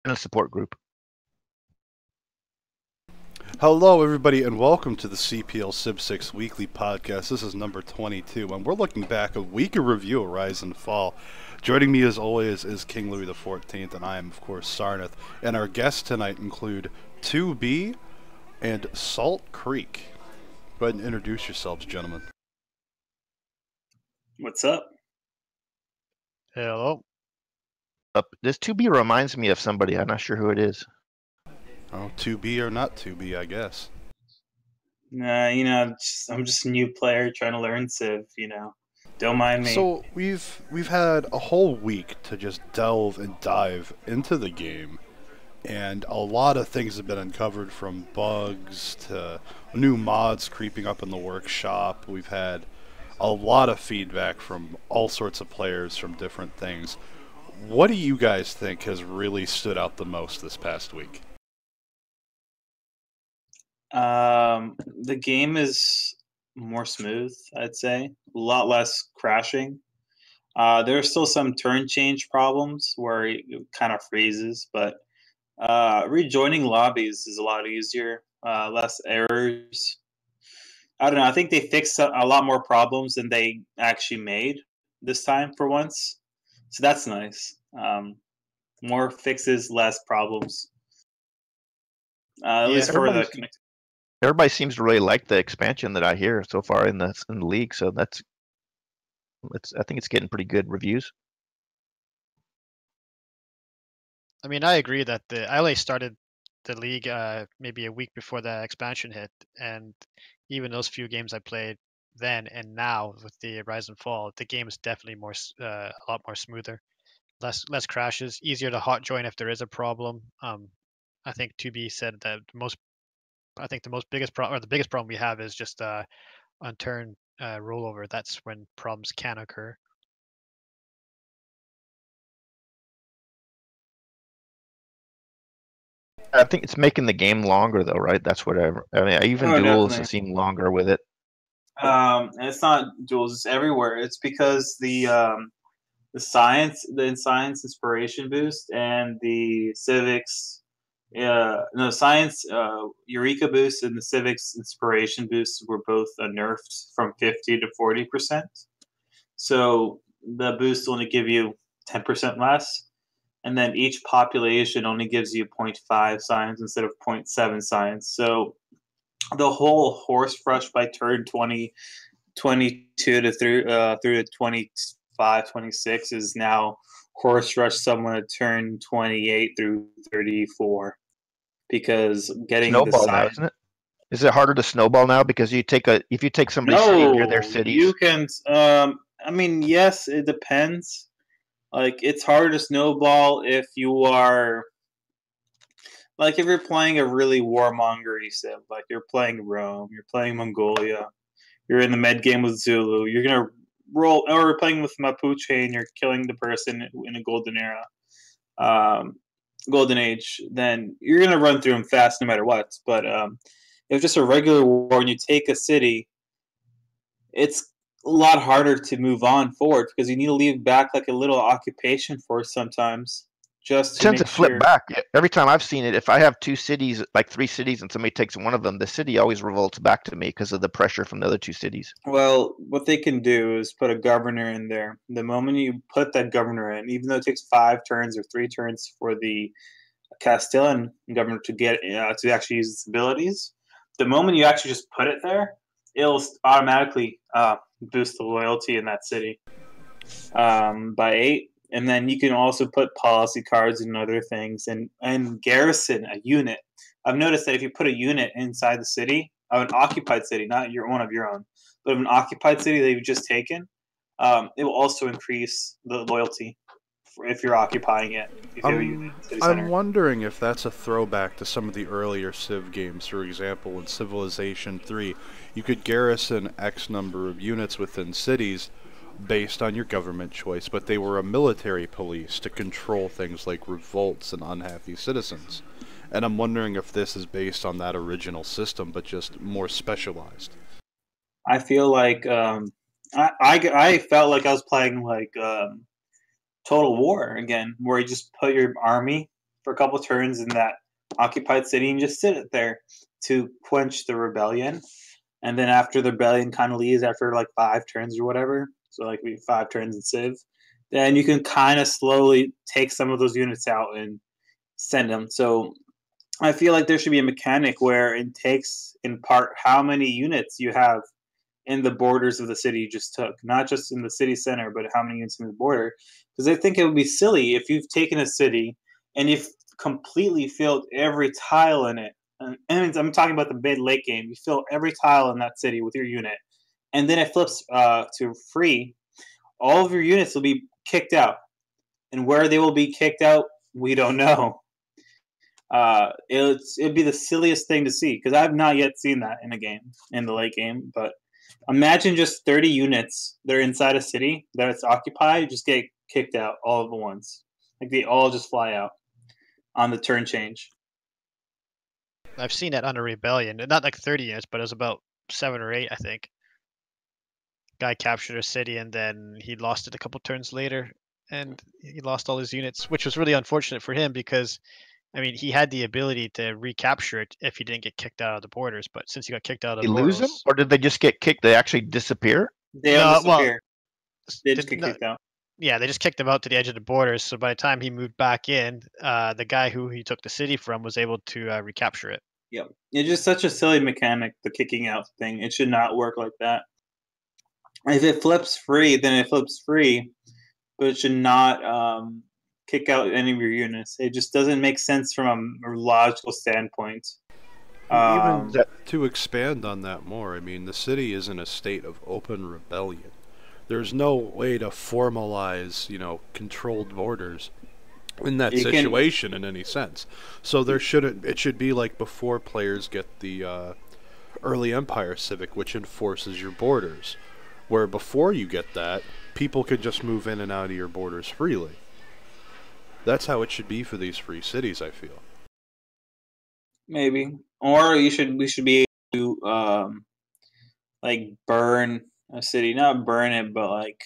in a support group. Hello, everybody, and welcome to the CPL Civ 6 Weekly Podcast. This is number 22, and we're looking back a week of review of Rise and Fall. Joining me, as always, is King Louis XIV, and I am, of course, Sarnath. And our guests tonight include 2B and Saltcreek. Go ahead and introduce yourselves, gentlemen. What's up? Hello. This 2B reminds me of somebody. I'm not sure who it is. Oh, 2B or not 2B, I guess. Nah, I'm just a new player trying to learn Civ, Don't mind me. So we've had a whole week to just delve and dive into the game, and a lot of things have been uncovered, from bugs to new mods creeping up in the workshop. We've had a lot of feedback from all sorts of players from different things. What do you guys think has really stood out the most this past week? The game is more smooth, I'd say. A lot less crashing. There are still some turn change problems where it kind of freezes, but rejoining lobbies is a lot easier. Less errors. I don't know. I think they fixed a lot more problems than they actually made this time for once. So that's nice. More fixes, less problems. At least for the Everybody seems to really like the expansion that I hear so far in the league, so I think it's getting pretty good reviews. I mean, I agree that I only started the league maybe a week before the expansion hit, and even those few games I played then and now with the Rise and Fall, the game is definitely a lot more smoother, less crashes, easier to hot join if there is a problem. I think 2B said that the biggest problem we have is just on turn rollover. That's when problems can occur. I think it's making the game longer, though, right? That's what even duels seem longer with it. And it's not duels; it's everywhere. It's because the science inspiration boost and the civics, science Eureka boost and the civics inspiration boost were both nerfed from 50 to 40%. So the boosts only give you 10% less. And then each population only gives you 0.5 science instead of 0.7 science. So the whole horse rush by turn 22 to through to 25, 26 is now horse rush someone at turn 28 through 34, because getting snowball the now, isn't it? Is it harder to snowball now because if you take somebody's city near their cities? You can. I mean, yes, it depends. Like, it's harder to snowball if you are, like, if you're playing a really warmongery civ, like you're playing Rome, you're playing Mongolia, you're in the med game with Zulu, you're gonna roll, or you're playing with Mapuche and you're killing the person in a golden era, golden age, then you're gonna run through them fast no matter what. But if just a regular war and you take a city, it's a lot harder to move on forward because you need to leave back like a little occupation force sometimes, just to make sure. Flip back. Every time I've seen it, if I have two cities, like three cities, and somebody takes one of them, the city always revolts back to me because of the pressure from the other two cities. Well, what they can do is put a governor in there. The moment you put that governor in, even though it takes 5 turns or 3 turns for the Castilian governor to get to actually use its abilities, the moment you actually just put it there, it'll automatically boost the loyalty in that city by 8. And then you can also put policy cards and other things, and garrison a unit. I've noticed that if you put a unit inside the city, of an occupied city, not one of your own, but of an occupied city that you've just taken, it will also increase the loyalty if you're occupying it. I'm wondering if that's a throwback to some of the earlier Civ games. For example, in Civilization 3, you could garrison X number of units within cities based on your government choice, but they were a military police to control things like revolts and unhappy citizens. And I'm wondering if this is based on that original system, but just more specialized. I feel like I felt like I was playing like Total War again, where you just put your army for a couple turns in that occupied city and just sit it there to quench the rebellion. And then after the rebellion kind of leaves after like 5 turns or whatever, so like 5 turns in Civ, then you can kind of slowly take some of those units out and send them. So I feel like there should be a mechanic where it takes in part how many units you have in the borders of the city you just took, not just in the city center, but how many units in the border. Because I think it would be silly if you've taken a city and you've completely filled every tile in it. And I'm talking about the mid late game. You fill every tile in that city with your unit, and then it flips to free. All of your units will be kicked out, and where they will be kicked out, we don't know. It'd be the silliest thing to see because I've not yet seen that in a game in the late game. But imagine just 30 units that are inside a city that it's occupied just get kicked out all at once. Like they all just fly out on the turn change. I've seen that on a rebellion, not like 30 units, but it was about 7 or 8, I think. Guy captured a city and then he lost it a couple turns later, and he lost all his units, which was really unfortunate for him because, I mean, he had the ability to recapture it if he didn't get kicked out of the borders, but since he got kicked out of the borders, lose them, or did they just get kicked? They actually disappear. They all disappear. They just get kicked out. Yeah, they just kicked him out to the edge of the borders. So by the time he moved back in, the guy who he took the city from was able to recapture it. Yep. It's just such a silly mechanic, the kicking out thing. It should not work like that. If it flips free, then it flips free, but it should not kick out any of your units. It just doesn't make sense from a logical standpoint. Even to expand on that more, I mean, the city is in a state of open rebellion. There's no way to formalize, controlled borders in that situation in any sense. So it should be like before players get the early Empire Civic, which enforces your borders. Where before you get that, people could just move in and out of your borders freely. That's how it should be for these free cities, I feel. Maybe. Or we should be able to burn a city, not burn it, but like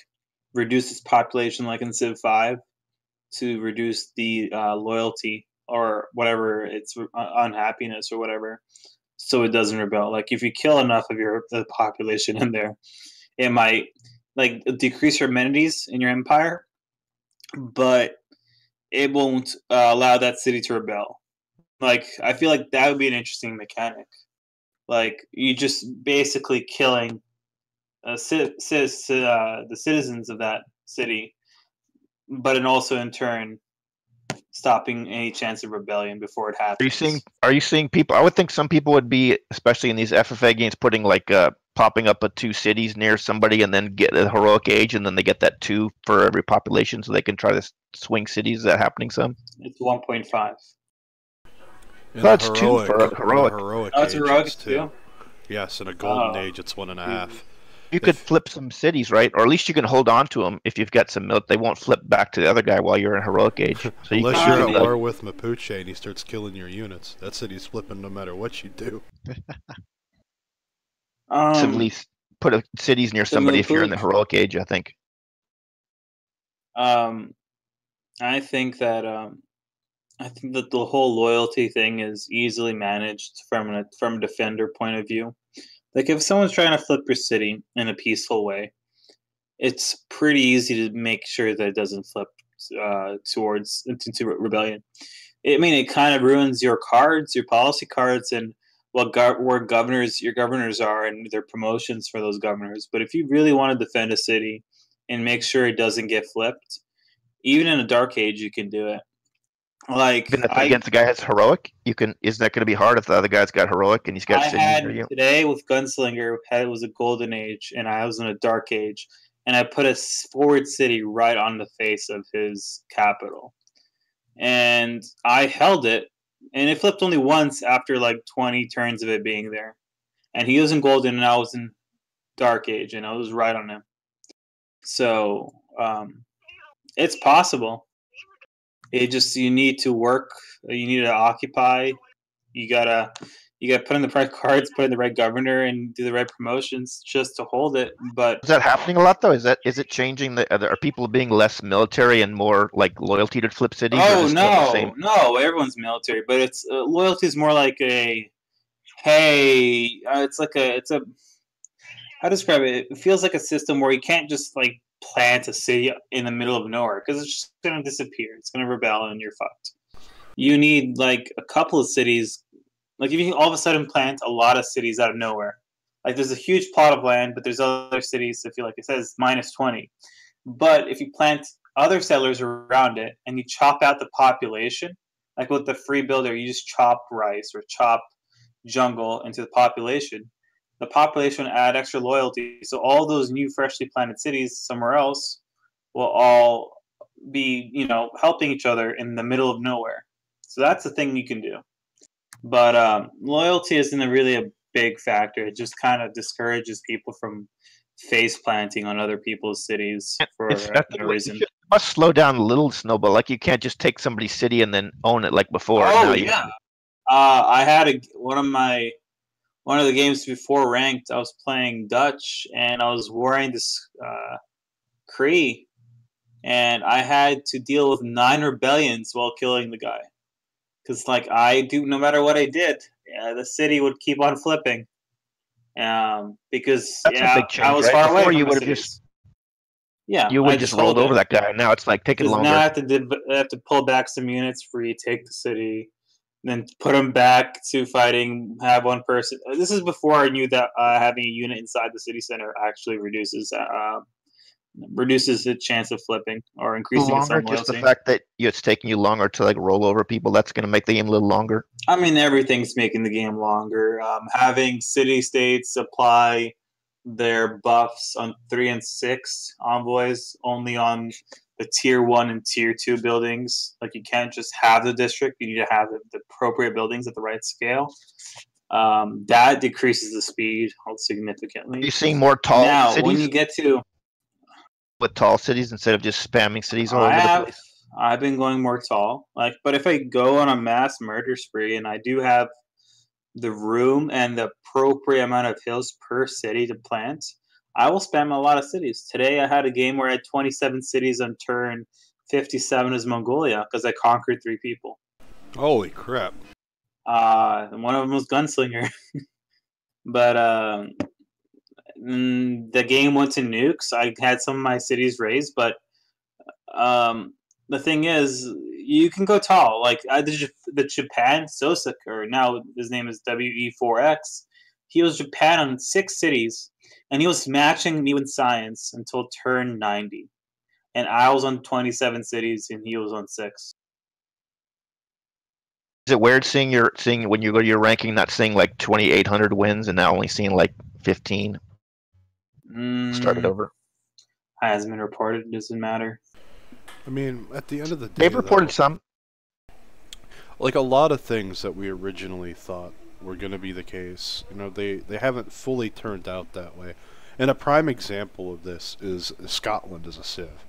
reduce its population, like in Civ 5, to reduce the loyalty or whatever, its unhappiness or whatever, so it doesn't rebel. Like if you kill enough of the population in there, it might like decrease your amenities in your empire, but it won't allow that city to rebel. Like I feel like that would be an interesting mechanic. Like you just basically killing the citizens of that city, but and also in turn stopping any chance of rebellion before it happens. Are you seeing people? I would think some people would be, especially in these FFA games, putting like popping up 2 cities near somebody and then get a heroic age, and then they get that 2 for every population, so they can try to swing cities. Is that happening some? It's 1.5. That's 2 for a heroic. Oh, it's heroic too. Yes, in a golden age, it's 1.5. You could flip some cities, right? Or at least you can hold on to them if you've got some milk. They won't flip back to the other guy while you're in heroic age. So unless you're at war with Mapuche and he starts killing your units, that city's flipping no matter what you do. Simply put cities near somebody if you're in the heroic age, I think. I think that the whole loyalty thing is easily managed from a defender point of view. Like if someone's trying to flip your city in a peaceful way, it's pretty easy to make sure that it doesn't flip into rebellion. I mean, it kind of ruins your cards, your policy cards, and where your governors are, and their promotions for those governors. But if you really want to defend a city and make sure it doesn't get flipped, even in a dark age, you can do it. Like even if against the guy has heroic, you can. Isn't that going to be hard if the other guy's got heroic and he's got? I had today with Gunslinger. It was a golden age, and I was in a dark age, and I put a forward city right on the face of his capital, and I held it, and it flipped only once after like 20 turns of it being there, and he was in golden, and I was in dark age, and I was right on him. So it's possible. It just you need to work. You need to occupy. You gotta You got to put in the right cards, put in the right governor, and do the right promotions just to hold it. But is that happening a lot though? Is it changing? Are people being less military and more like loyalty to flip cities? Or oh is it still the same? no, everyone's military, but it's loyalty is more like a hey, it's a how to describe it? It feels like a system where you can't just like plant a city in the middle of nowhere because it's just going to disappear. It's going to rebel and you're fucked. You need like a couple of cities. Like if you all of a sudden plant a lot of cities out of nowhere, like there's a huge plot of land, but there's other cities that feel like it says -20. But if you plant other settlers around it and you chop out the population, like with the free builder, you just chop rice or chop jungle into the population add extra loyalty. So all those new freshly planted cities somewhere else will all be, helping each other in the middle of nowhere. So that's the thing you can do. But loyalty isn't really a big factor. It just kind of discourages people from face planting on other people's cities for no reason. You must slow down a little, Snowball. Like you can't just take somebody's city and then own it like before. Oh yeah. I had one of the games before ranked. I was playing Dutch and I was warring this Cree, and I had to deal with 9 rebellions while killing the guy. Because no matter what I did, the city would keep on flipping. Because that's a big change, I was right? far Before away from you the would have cities. you would just rolled over that guy. Now it's like taking longer. Now I have to pull back some units, retake the city, then put them back to fighting. Have one person. This is before I knew that having a unit inside the city center actually reduces the chance of flipping or increasing its own loyalty. Just the fact that it's taking you longer to like roll over people, that's going to make the game a little longer. I mean, everything's making the game longer. Having city states apply their buffs on 3 and 6 envoys only on the tier 1 and tier 2 buildings. Like you can't just have the district; you need to have the appropriate buildings at the right scale. That decreases the speed significantly. Are you seeing more tall cities? When you get to with tall cities instead of just spamming cities all over the place? I've been going more tall. But if I go on a mass murder spree and I do have the room and the appropriate amount of hills per city to plant, I will spam a lot of cities. Today I had a game where I had 27 cities on turn 57 as Mongolia because I conquered 3 people. Holy crap. And one of them was Gunslinger. But the game went to nukes. I had some of my cities raised, but the thing is, you can go tall. Like the Japan Sosek, or now his name is WE4X. He was Japan on 6 cities, and he was matching me with science until turn 90. And I was on 27 cities, and he was on 6. Is it weird seeing when you go to your ranking, not seeing like 2,800 wins and now only seeing like 15? Started over. Hasn't been reported. It doesn't matter. I mean, at the end of the day, they've reported some. Like a lot of things that we originally thought were going to be the case, they haven't fully turned out that way. And a prime example of this is Scotland as a civ.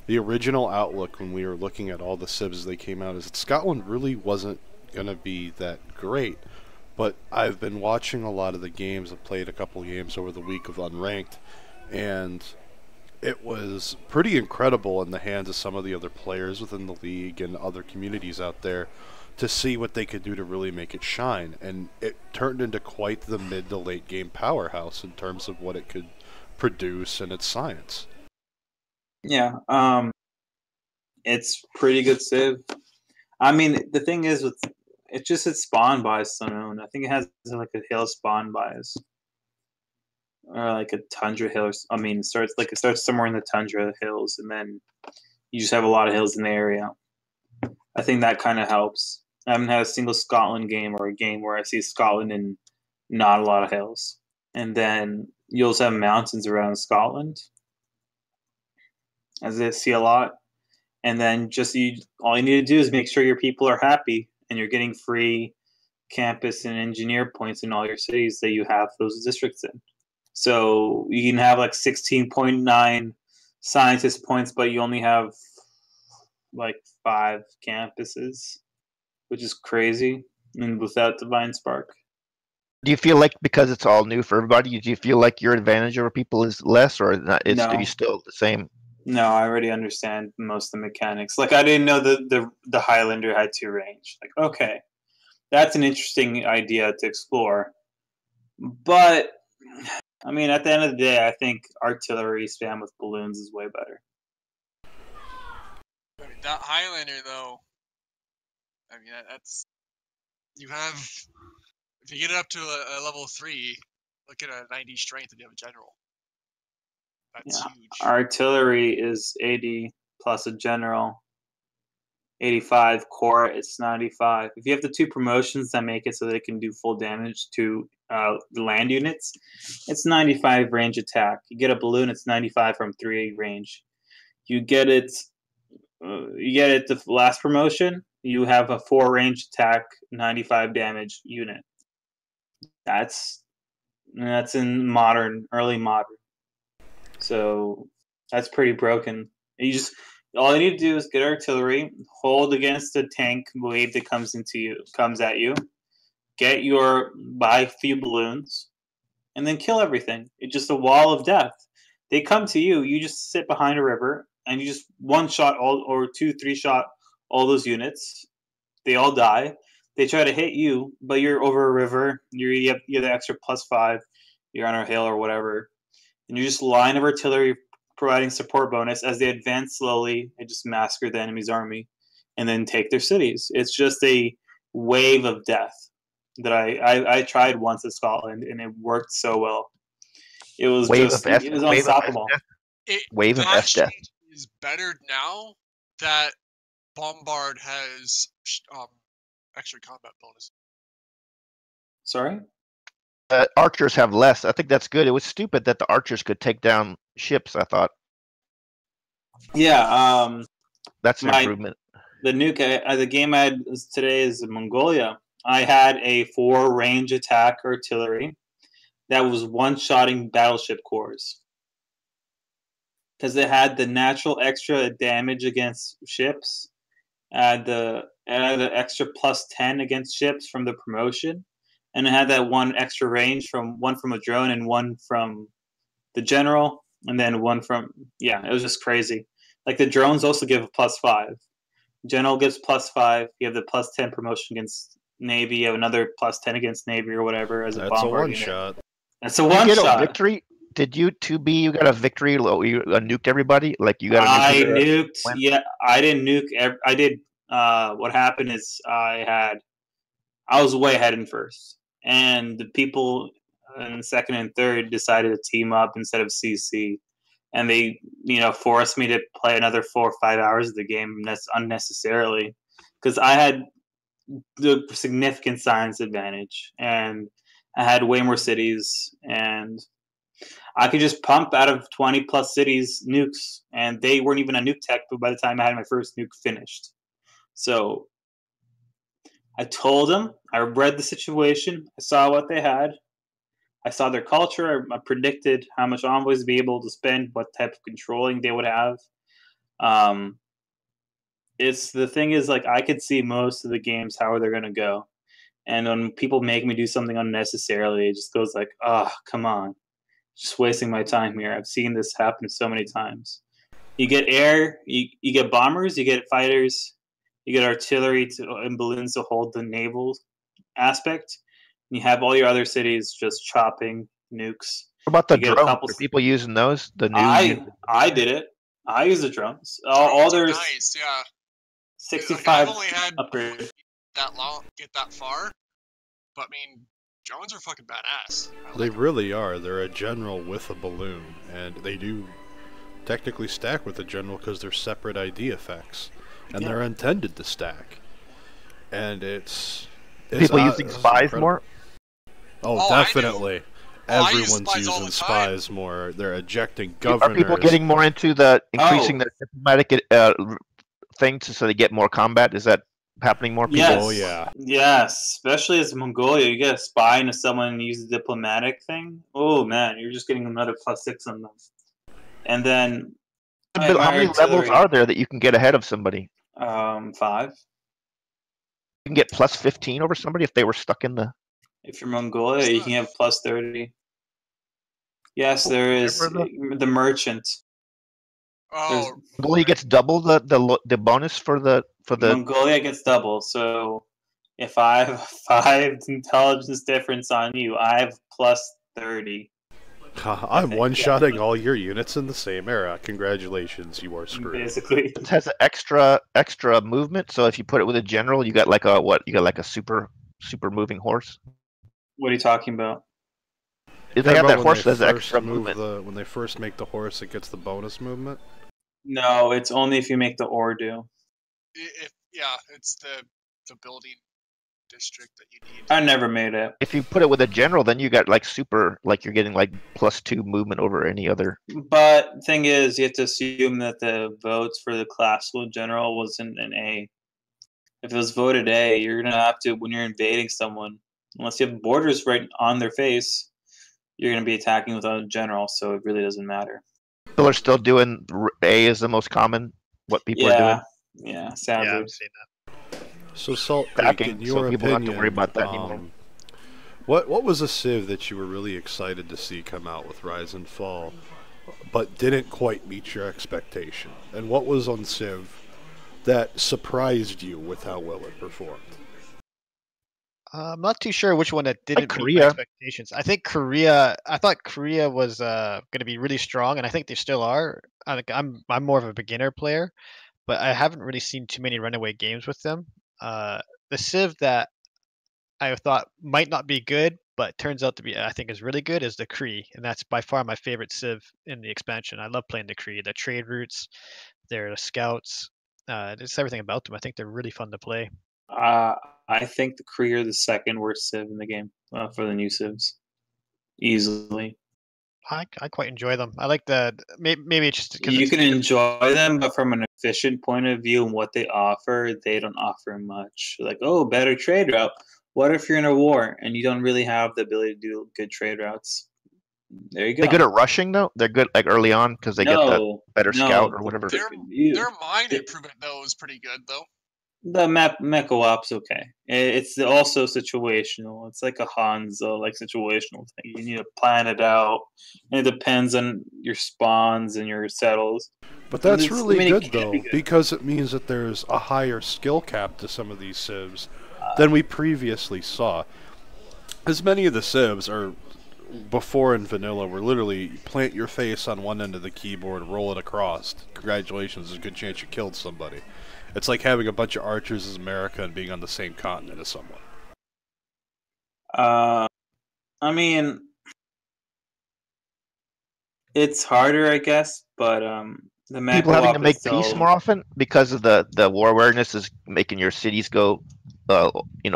The original outlook when we were looking at all the civs they came out is that Scotland really wasn't going to be that great. But I've been watching a lot of the games. I've played a couple games over the week of Unranked, and it was pretty incredible in the hands of some of the other players within the league and other communities out there to see what they could do to really make it shine. And it turned into quite the mid to late game powerhouse in terms of what it could produce and its science. Yeah, it's pretty good civ. I mean, the thing is, it's spawn bias on its own. I think it has like a hill spawn bias, or like a tundra hill. It starts somewhere in the tundra hills, and then you just have a lot of hills in the area. I think that kind of helps. I haven't had a single Scotland game or a game where I see Scotland and not a lot of hills. And then you also have mountains around Scotland, as I see a lot. And then all you need to do is make sure your people are happy and you're getting free campus and engineer points in all your cities that you have those districts in. So you can have like 16.9 scientist points, but you only have like 5 campuses, which is crazy, and without Divine Spark. Do you feel like because it's all new for everybody, do you feel like your advantage over people is less, or not, are you still the same? No, I already understand most of the mechanics. Like I didn't know the Highlander had 2 range. Like okay, that's an interesting idea to explore. But I mean, at the end of the day, I think artillery spam with balloons is way better. I mean, that Highlander though. I mean, that's you have. If you get it up to a level 3, look at a 90 strength and you have a general. That's huge. Artillery is 80 plus a general. 85 core, it's 95. If you have the 2 promotions that make it so they can do full damage to land units, it's 95 range attack. You get a balloon, it's 95 from 3 range. You get it the last promotion, you have a 4 range attack, 95 damage unit. That's in early modern. So that's pretty broken. All you need to do is get artillery, hold against a tank wave that comes at you, buy a few balloons, and then kill everything. It's just a wall of death. They come to you, you just sit behind a river, and you just 1-shot or 2-3-shot all those units. They all die. They try to hit you, but you're over a river. You have the extra +5. You're on a hill or whatever. And you just line of artillery providing support bonus. As they advance slowly, they just massacre the enemy's army and then take their cities. It's just a wave of death that I tried once in Scotland, and it worked so well. It was unstoppable. Wave of F death is better now that Bombard has extra combat bonus. Sorry? Archers have less. I think that's good. It was stupid that the archers could take down ships, I thought. Yeah. That's an improvement. The nuke, the game I had today is Mongolia. I had a 4 range attack artillery that was 1-shotting battleship cores. Because it had the natural extra damage against ships, the extra +10 against ships from the promotion, and it had that 1 extra range one from a drone and 1 from the general, and then 1 from it was just crazy. Like the drones also give a +5. General gives +5. You have the +10 promotion against Navy. You have another +10 against Navy or whatever as a bombard unit. Shot. That's a 1-shot. Victory? Did you 2B? You got a victory? You nuked everybody? Like you got? I nuked. Yeah, I didn't nuke. I did. What happened is I was way ahead in first, and the people in second and third decided to team up instead of CC, and they forced me to play another 4 or 5 hours of the game unnecessarily because I had the significant science advantage and I had way more cities and I could just pump out of 20 plus cities nukes, and they weren't even a nuke tech, but by the time I had my first nuke finished. So I told them, I read the situation, I saw what they had, I saw their culture, I predicted how much envoys would be able to spend, what type of controlling they would have. The thing is, like, I could see most of the games how they're going to go. And when people make me do something unnecessarily, it just goes like, oh, come on. Just wasting my time here. I've seen this happen so many times. You get air, you get bombers, you get fighters, you get artillery and balloons to hold the naval aspect. And you have all your other cities just chopping nukes. What about the drones? Are people using those? I did it. I use the drones. All there's nice, yeah. 65 I've only had upgrade. Get that far, but I mean, drones are fucking badass. They really are. They're a general with a balloon, and they do technically stack with a general because they're separate ID effects, and they're intended to stack. And it's people using spies more. Oh, definitely. Everyone's using spies more. They're ejecting governors. Are people getting more into the increasing the diplomatic things so they get more combat? Is that happening more? People? Yes. Oh yeah. Yes, especially as Mongolia, you get a spy into someone and use the diplomatic thing. Oh man, you're just getting another +6 on them. And then how many levels are there that you can get ahead of somebody? 5. You can get +15 over somebody if they were stuck in the. If you're Mongolia, you can have plus 30. Yes, there is the merchant. Oh, Mongolia gets double the bonus for the Mongolia gets double. So if I have 5 intelligence difference on you, I have plus 30. I'm one-shotting all your units in the same era. Congratulations, you are screwed. Basically, it has an extra movement. So if you put it with a general, you got like a what? You got like a super moving horse. What are you talking about? If they have that horse that has extra movement. When they first make the horse, it gets the bonus movement? No, it's only if you make the ore do. It's the building district that you need. I never made it. If you put it with a general, then you got like super, like you're getting like +2 movement over any other. But thing is, you have to assume that the votes for the classical general wasn't an A. If it was voted A, you're gonna have to, when you're invading someone, unless you have borders right on their face, you're gonna be attacking without a general. So it really doesn't matter. People are still doing A is the most common. What people are doing. Yeah, sadly. Yeah, I've seen that. So Saltcreek, in your people opinion, don't have to worry about that anymore. What was a civ that you were really excited to see come out with Rise and Fall, but didn't quite meet your expectation? And what was on civ that surprised you with how well it performed? I'm not too sure which one that didn't meet my expectations. I think Korea. I thought Korea was going to be really strong, and I think they still are. I'm more of a beginner player, but I haven't really seen too many runaway games with them. The civ that I thought might not be good, but turns out to be, I think, is really good is the Cree, and that's by far my favorite civ in the expansion. I love playing the Cree. The trade routes, their scouts, just everything about them. I think they're really fun to play. I think the Cree are the second worst civ in the game for the new civs, easily. I quite enjoy them. I like the maybe it's just because you can enjoy them, but from an efficient point of view and what they offer, they don't offer much. Like, oh, better trade route. What if you're in a war and you don't really have the ability to do good trade routes? There you go. They're good at rushing though. They're good like early on because they get that better scout or whatever. Their mine improvement though is pretty good though. The mecha op's okay. It's also situational. It's like a Hanzo, like situational thing. You need to plan it out, and it depends on your spawns and your settles. But that's really good though, because it means that there's a higher skill cap to some of these civs than we previously saw. As many of the civs are before in vanilla were literally plant your face on one end of the keyboard, roll it across. Congratulations, there's a good chance you killed somebody. It's like having a bunch of archers as America and being on the same continent as someone. I mean, it's harder, I guess, but the people having to make peace more often because of the war awareness is making your cities go,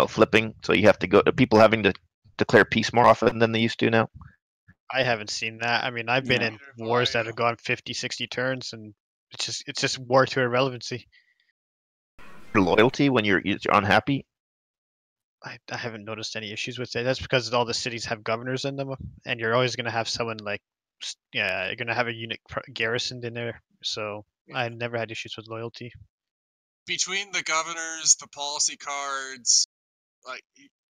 flipping. So you have to go. People having to declare peace more often than they used to now. I haven't seen that. I mean, I've been in wars that have gone 50, 60 turns, and it's just war to irrelevancy. Loyalty when you're unhappy. I haven't noticed any issues with it. That's because all the cities have governors in them, and you're always going to have someone you're going to have a unit garrisoned in there. So I never had issues with loyalty. Between the governors, the policy cards,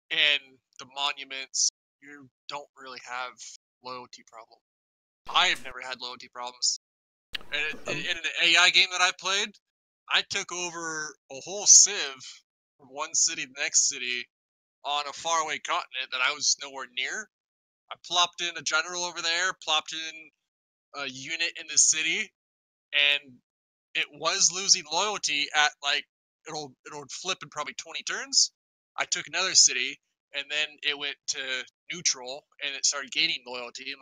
and the monuments, you don't really have loyalty problem. I have never had loyalty problems. And in an AI game that I played, I took over a whole civ from one city to the next city on a faraway continent that I was nowhere near. I plopped in a general over there, plopped in a unit in the city, and it was losing loyalty at it'll flip in probably 20 turns. I took another city, and then it went to neutral, and it started gaining loyalty. And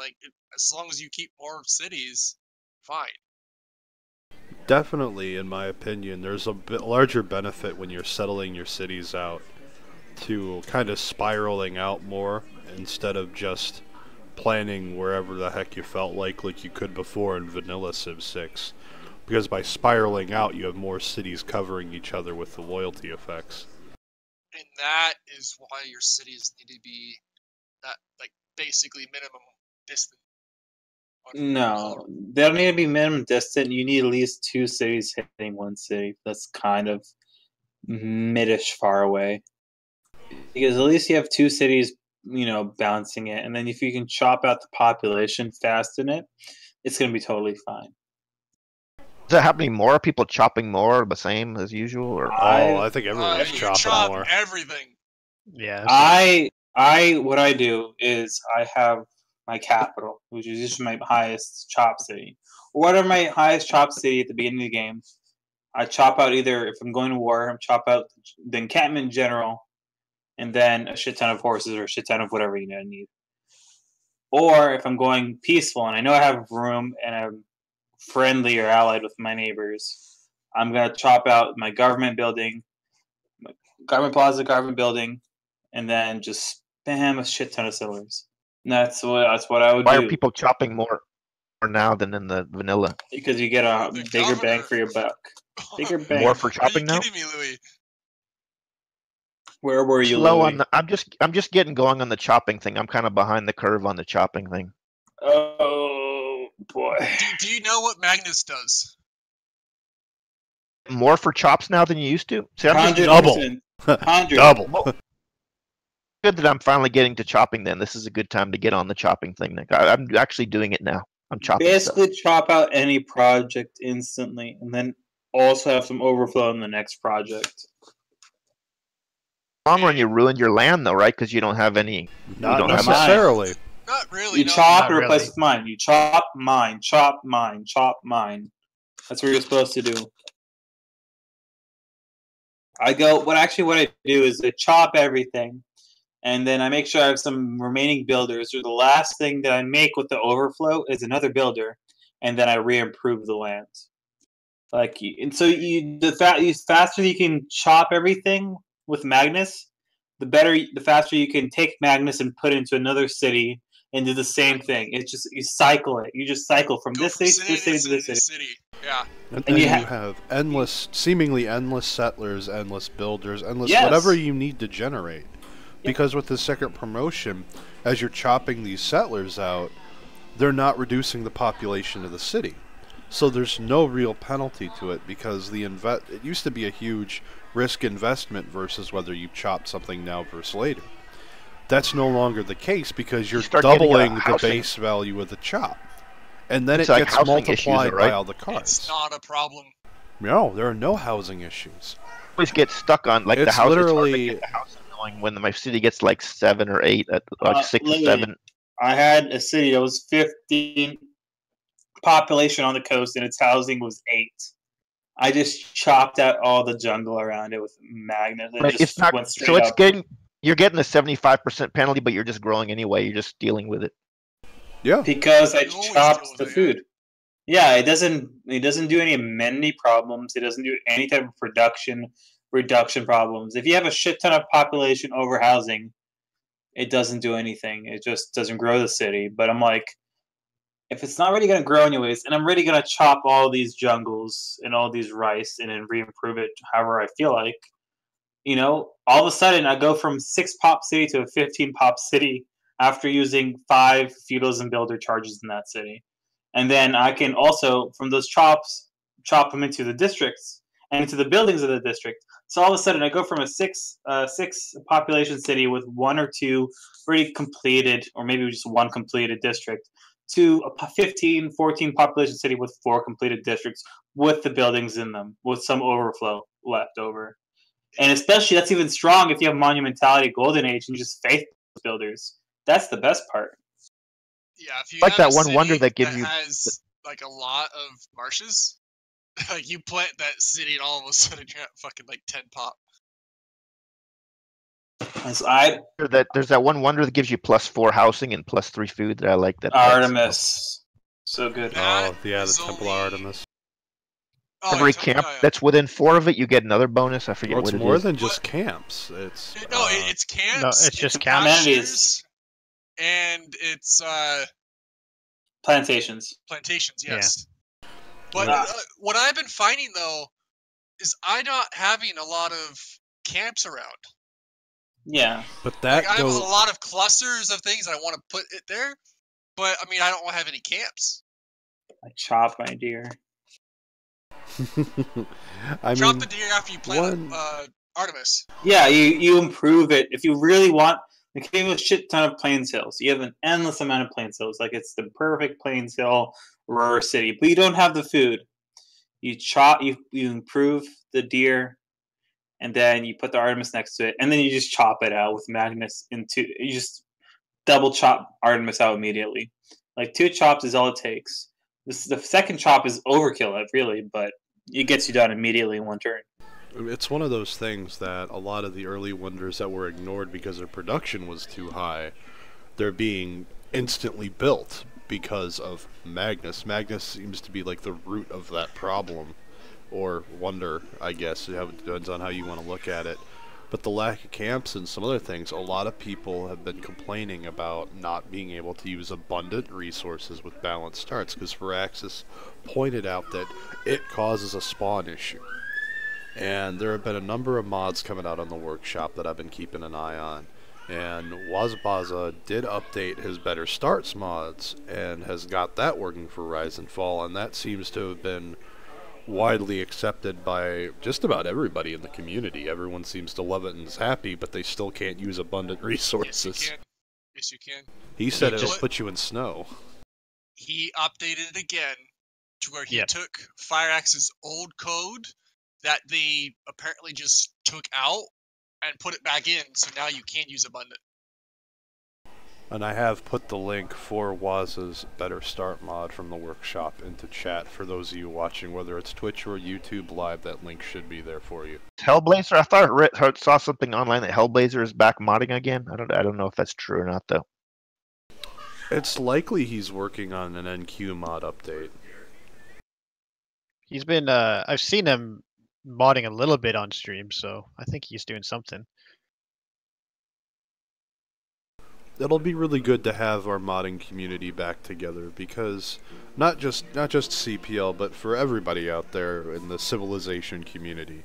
as long as you keep more cities, fine. Definitely, in my opinion, there's a bit larger benefit when you're settling your cities out to kind of spiraling out more instead of just planning wherever the heck you felt like you could before in vanilla Civ 6. Because by spiraling out, you have more cities covering each other with the loyalty effects. And that is why your cities need to be basically minimum distance. No, they don't need to be minimum distant. You need at least 2 cities hitting one city. That's kind of mid-ish far away. Because at least you have 2 cities balancing it. And then if you can chop out the population fast in it, it's going to be totally fine. Is that happening more? Are people chopping more, the same as usual? Or I think everyone's you chopping chop more. everything. Yeah. What I do is I have my capital, which is just my highest chop city. Whatever my highest chop city at the beginning of the game, I chop out either, if I'm going to war, I chop out the encampment general, and then a shit ton of horses or a shit ton of whatever you need. Or if I'm going peaceful and I know I have room and I'm friendly or allied with my neighbors, I'm going to chop out my government building, my government plaza, government building, and then just spam a shit ton of settlers. And that's what I would do. Why are people chopping more now than in the vanilla? Because you get a bigger bang for your buck. Bigger bang. More for chopping now? Are you kidding me, Louis? Where were you, Slow Louis? on the. I'm just getting going on the chopping thing. I'm kind of behind the curve on the chopping thing. Oh boy. Do you know what Magnus does? More for chops now than you used to? See, I'm just double. 100. Double. good that I'm finally getting to chopping. Then this is a good time to get on the chopping thing. I'm actually doing it now. I'm chopping. Basically, chop out any project instantly, and then also have some overflow in the next project. Long run, you ruined your land though, right? Because you don't have any. Not necessarily. Not really. You chop and replace with mine. You chop mine, chop mine, chop mine. That's what you're supposed to do. What I do is I chop everything, and then I make sure I have some remaining builders. So the last thing that I make with the overflow is another builder, and then I re-improve the land. The faster you can chop everything with Magnus, the faster you can take Magnus and put it into another city and do the same thing. It's just you cycle it. You just cycle from this city to this city to this city. Yeah. And you have seemingly endless settlers, endless builders, whatever you need to generate. Because with the second promotion, as you're chopping these settlers out, they're not reducing the population of the city. So there's no real penalty to it because it used to be a huge risk investment versus whether you chopped something now versus later. That's no longer the case because you're doubling the base value of the chop. And then it gets multiplied by all the cards. It's not a problem. No, there are no housing issues. Always get stuck on the house. Literally, it's hard to get the house going when my city gets like 7 or 8, like 6 or 7. I had a city that was 15 population on the coast, and its housing was 8. I just chopped out all the jungle around it with Magnus. You're getting a 75% penalty, but you're just growing anyway. You're just dealing with it. Yeah, because I chopped the food. Yeah, it doesn't do any amenity problems. It doesn't do any type of production reduction problems. If you have a shit ton of population over housing, it doesn't do anything. It just doesn't grow the city. But I'm like, if it's not really going to grow anyways, and I'm really going to chop all these jungles and all these rice and then re-improve it however I feel like, all of a sudden I go from 6 pop city to a 15 pop city after using 5 feudals and builder charges in that city. And then I can also, from those chops, chop them into the districts and into the buildings of the district. So all of a sudden I go from a 6 population city with 1 or 2 already completed, or maybe just 1 completed district, to a 15, 14 population city with 4 completed districts with the buildings in them, with some overflow left over. And especially, that's even strong if you have Monumentality Golden Age and you just faith builders. That's the best part. Yeah, if you like have that one wonder that gives you has like a lot of marshes, like you plant that city and all of a sudden you're at fucking like 10 pop. There's that one wonder that gives you +4 housing and +3 food that I like. That Artemis, so good. Oh yeah, the Temple Artemis. Every camp that's within 4 of it, you get another bonus. I forget what it is. It's more than just camps. It's camps. No, it's just camps. And it's plantations. Plantations, yes. Yeah. But what I've been finding though is I'm not having a lot of camps around. Yeah, but I have a lot of clusters of things and I want to put it there, but I mean I don't have any camps. I chop my deer. Chop the deer after you plant Artemis. Yeah, you improve it if you really want. They gave you a shit ton of Plains Hills. You have an endless amount of Plains Hills. Like, it's the perfect Plains Hill rural city. But you don't have the food. You chop, you improve the deer, and then you put the Artemis next to it, and then you just chop it out with Magnus into. You just double chop Artemis out immediately. Like 2 chops is all it takes. The second chop is overkill, really, but it gets you done immediately in 1 turn. It's one of those things that a lot of the early wonders that were ignored because their production was too high, they're being instantly built because of Magnus. Magnus seems to be like the root of that problem, or wonder, I guess. It depends on how you want to look at it. But the lack of camps and some other things, a lot of people have been complaining about not being able to use abundant resources with balanced starts, because Firaxis pointed out that it causes a spawn issue. And there have been a number of mods coming out on the workshop that I've been keeping an eye on. And Wazbaza did update his Better Starts mods and has got that working for Rise and Fall, and that seems to have been widely accepted by just about everybody in the community. Everyone seems to love it and is happy, but they still can't use abundant resources. Yes, you can. He said it'll put you in snow. He updated it again to where he took Firax's old code that they apparently just took out and put it back in, so now you can't use abundant. And I have put the link for Waz's Better Start mod from the workshop into chat for those of you watching, whether it's Twitch or YouTube Live. That link should be there for you. Hellblazer, I thought I saw something online that Hellblazer is back modding again. I don't know if that's true or not, though. It's likely he's working on an NQ mod update. He's been, I've seen him modding a little bit on stream, so I think he's doing something. It'll be really good to have our modding community back together, because not just CPL, but for everybody out there in the Civilization community.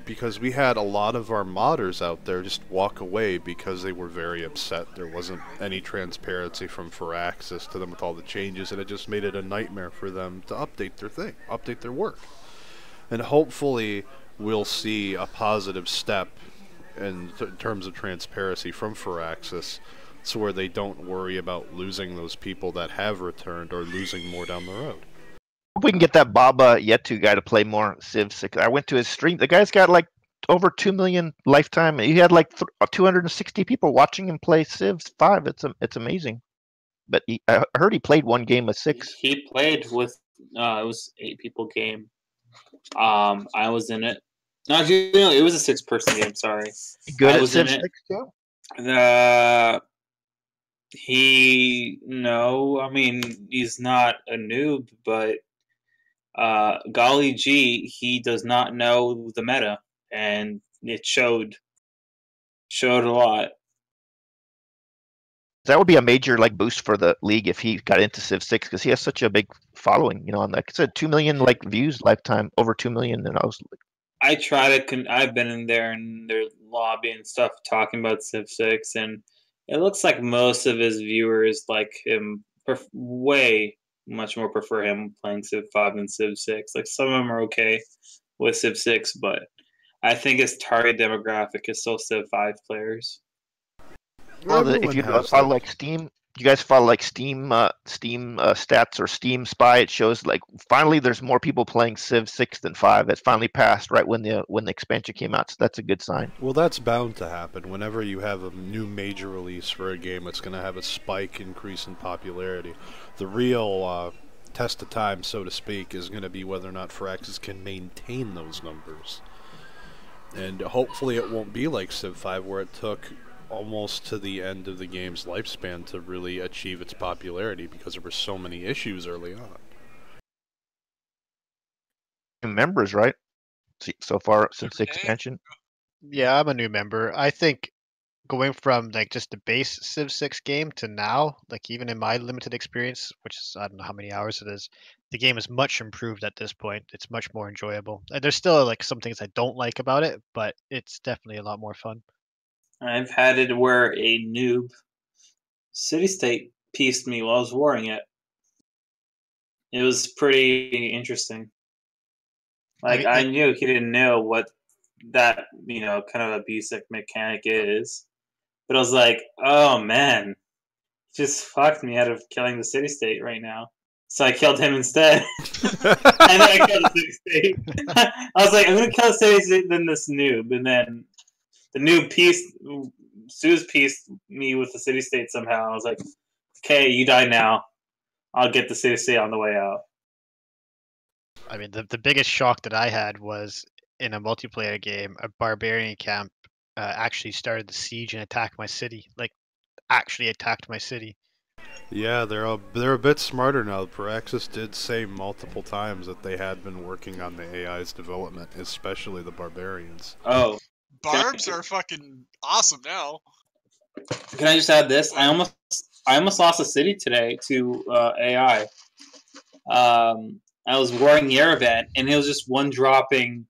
Because we had a lot of our modders out there just walk away because they were very upset. There wasn't any transparency from Firaxis to them with all the changes, and it just made it a nightmare for them to update their thing, update their work. And hopefully we'll see a positive step in terms of transparency from Firaxis, so where they don't worry about losing those people that have returned or losing more down the road. Hope we can get that Baba Yetu guy to play more Civ 6. I went to his stream. The guy's got like over 2 million lifetime. He had like 260 people watching him play Civ 5. It's amazing. But I heard he played 1 game of 6. He played with it was 8 people game. I was in it. No, it was a 6-person game. Sorry. Good at Civ 6 too. I mean, he's not a noob, but golly gee, he does not know the meta, and it showed a lot. That would be a major like boost for the league if he got into Civ 6, because he has such a big following. You know, like I said, 2 million like views lifetime, over 2 million. And I try to. I've been in there and their lobby and stuff talking about Civ 6, and it looks like most of his viewers like him way much more prefer him playing Civ 5 than Civ 6. Like, some of them are okay with Civ 6, but I think his target demographic is still Civ 5 players. Well, if you follow like Steam, you guys follow like Steam stats or Steam Spy, it shows like finally there's more people playing Civ 6 than 5. It finally passed right when the expansion came out, so that's a good sign. Well, that's bound to happen. Whenever you have a new major release for a game, it's going to have a spike increase in popularity. The real test of time, so to speak, is going to be whether or not Firaxis can maintain those numbers. And hopefully it won't be like Civ 5, where it took almost to the end of the game's lifespan to really achieve its popularity, because there were so many issues early on. Members, right? So far since the expansion. Yeah, I'm a new member. I think going from like just the base Civ 6 game to now, like even in my limited experience, which is I don't know how many hours it is, the game is much improved at this point. It's much more enjoyable. And there's still like some things I don't like about it, but it's definitely a lot more fun. I've had it where a noob city-state pieced me while I was warring it. It was pretty interesting. Like, I knew he didn't know what that, kind of a basic mechanic is. But I was like, oh man, just fucked me out of killing the city-state right now. So I killed him instead. And then I killed the city-state. I was like, I'm going to kill the city-state, then this noob. And then the noob Sue's pieced me with the city-state somehow. I was like, okay, you die now. I'll get the city-state on the way out. I mean, the biggest shock that I had was in a multiplayer game, a barbarian camp actually started the siege and attacked my city. Like, actually attacked my city. Yeah, they're a bit smarter now. Praxis did say multiple times that they had been working on the AI's development, especially the barbarians. Oh, Barbs are fucking awesome now. Can I just add this? I almost lost a city today to AI. I was wearing Yerevan, and it was just one-dropping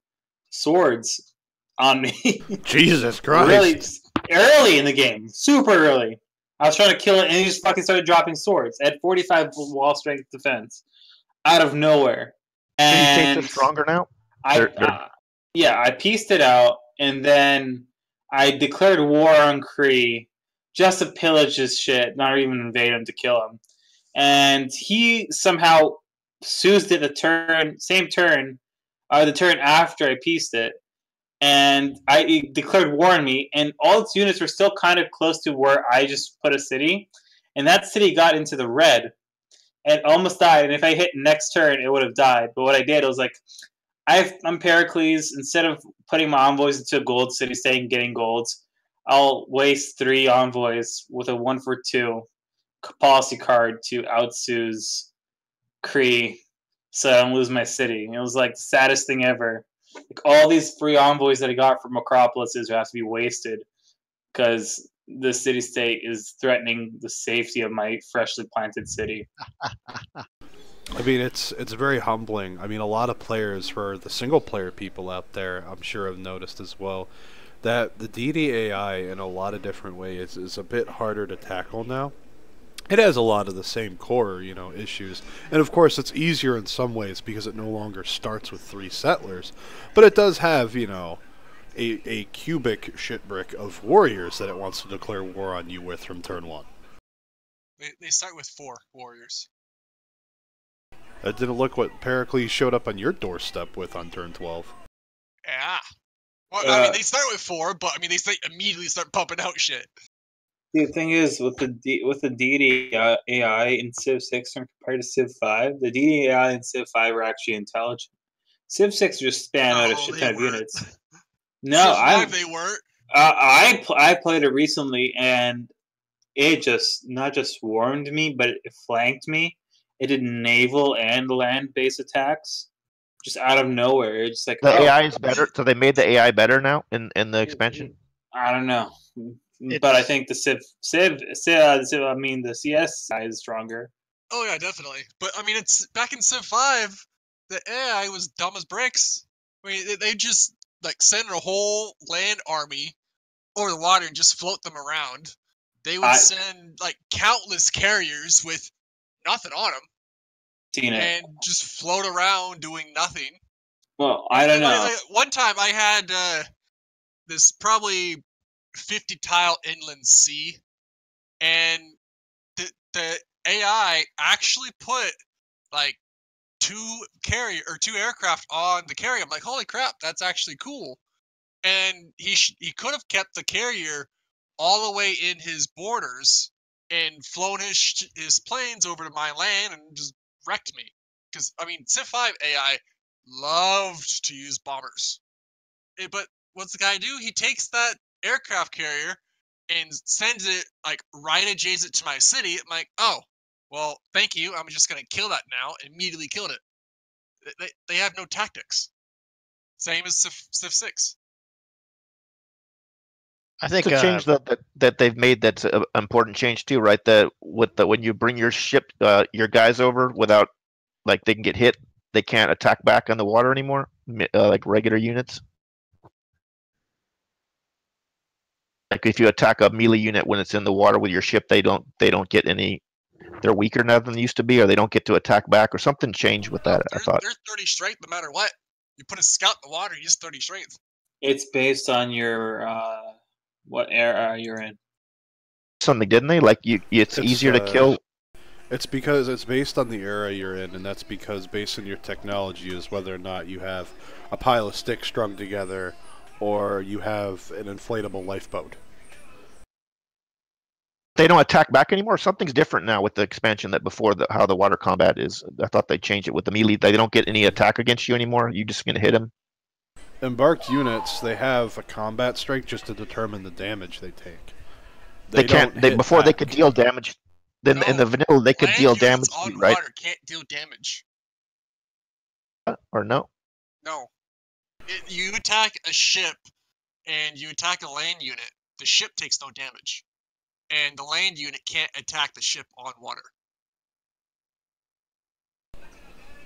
swords on me. Jesus Christ! Really early in the game, super early. I was trying to kill it, and he just fucking started dropping swords at 45 wall strength defense out of nowhere. And Can you take this stronger now? I pieced it out, and then I declared war on Kree just to pillage his shit, not even invade him to kill him. And he somehow Sue's did the same turn, the turn after I pieced it. And I declared war on me, and all its units were still kind of close to where I just put a city. And that city got into the red and almost died. And if I hit next turn, it would have died. But what I did, I was like, I'm Pericles. Instead of putting my envoys into a gold city state and getting golds, I'll waste 3 envoys with a 1-for-2 policy card to outSue's Kree so I don't lose my city. It was like the saddest thing ever. Like all these free envoys that I got from Acropolises have to be wasted because the city-state is threatening the safety of my freshly planted city. I mean, it's very humbling. I mean, a lot of players, for the single-player people out there, I'm sure have noticed as well, that the DDAI in a lot of different ways is a bit harder to tackle now. It has a lot of the same core, issues. And of course, it's easier in some ways because it no longer starts with 3 settlers. But it does have, a cubic shitbrick of warriors that it wants to declare war on you with from turn 1. They start with 4 warriors. That didn't look what Pericles showed up on your doorstep with on turn 12. Yeah. Well, I mean, they start with 4, but I mean, they immediately start pumping out shit. The thing is, with the DDAI in Civ 6 compared to Civ 5, the DDAI in Civ 5 are actually intelligent. Civ 6 just spam out a shit ton of units. No, Civ 5 they weren't. I played it recently, and it just not just swarmed me, but it flanked me. It did naval and land-based attacks, just out of nowhere. It's like the AI is better, so they made the AI better now in the expansion. I don't know. But I think the the CS side is stronger. Oh yeah, definitely. But I mean, it's back in Civ 5, the AI was dumb as bricks. I mean, they just send a whole land army over the water and just float them around. They would send countless carriers with nothing on them, and just float around doing nothing. Well, I don't know. One time I had this probably 50-tile inland sea, and the AI actually put 2 aircraft on the carrier. I'm like, holy crap, that's actually cool. And he could have kept the carrier all the way in his borders and flown his planes over to my land and just wrecked me. Because I mean, Civ 5 AI loved to use bombers. But what's the guy do? He takes that aircraft carrier and sends it right adjacent to my city. I'm like, oh, well, thank you. I'm just gonna kill that now. Immediately killed it. They have no tactics. Same as Civ 6. I think it's a change that they've made. That's an important change too, right? That when you bring your ship, your guys over without they can get hit, they can't attack back on the water anymore, like regular units. Like if you attack a melee unit when it's in the water with your ship, they don't get any. They're weaker now than they used to be, or they don't get to attack back, or something changed with that. I thought they're 30 strength no matter what. You put a scout in the water, you're just 30 strength. It's based on your what era you're in. something, didn't they? Like it's easier to kill. It's because it's based on the era you're in, and that's because based on your technology is whether or not you have a pile of sticks strung together or you have an inflatable lifeboat. They don't attack back anymore. Something's different now with the expansion that before how the water combat is. I thought they changed it with the melee. They don't get any attack against you anymore. You just gonna hit them. Embarked units, they have a combat strike just to determine the damage they take. They can't. Before they could deal damage. Then in the vanilla they could deal damage, on right? Water can't deal damage. Or no? No. You attack a ship and you attack a land unit. The ship takes no damage. And the land unit can't attack the ship on water.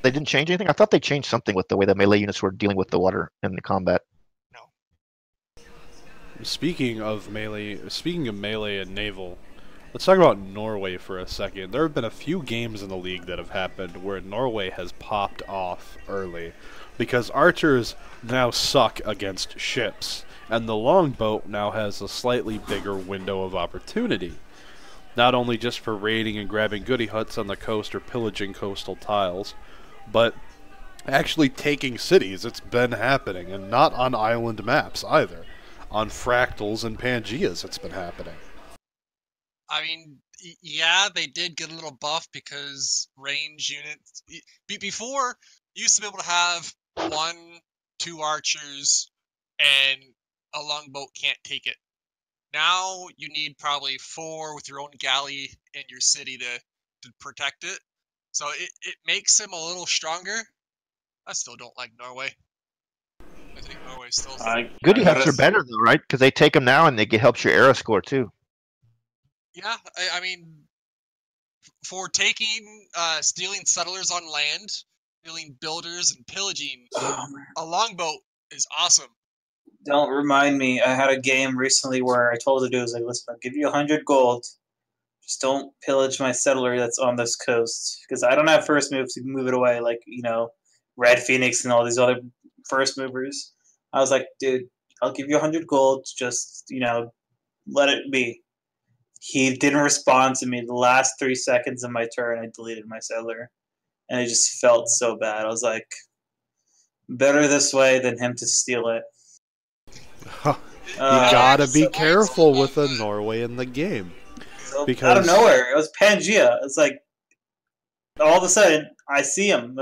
They didn't change anything? I thought they changed something with the way the melee units were dealing with the water in the combat. No. Speaking of melee and naval, let's talk about Norway for a second. There have been a few games in the league that have happened where Norway has popped off early because archers now suck against ships, and the longboat now has a slightly bigger window of opportunity. Not only just for raiding and grabbing goodie huts on the coast or pillaging coastal tiles, but actually taking cities. It's been happening, and not on island maps either. On fractals and Pangeas it's been happening. I mean, yeah, they did get a little buff because range units... Before, you used to be able to have 1, 2 archers, and a longboat can't take it. Now, you need probably 4 with your own galley in your city to protect it. So it makes him a little stronger. I still don't like Norway. I think Norway's still... Goodie huts are better, though, right? Because they take them now and they helps your era score, too. Yeah, I mean, for taking, stealing settlers on land, stealing builders, and pillaging, a longboat is awesome. Don't remind me. I had a game recently where I told the dude, I was like, listen, I'll give you 100 gold. Just don't pillage my settler that's on this coast. Because I don't have first move to move it away like, Red Phoenix and all these other first movers. I was like, dude, I'll give you 100 gold. Just, let it be. He didn't respond to me the last 3 seconds of my turn. I deleted my settler. And I just felt so bad. I was like, better this way than him to steal it. You gotta be careful with a Norway in the game. So because out of nowhere, it was Pangea. It's like, all of a sudden, I see him.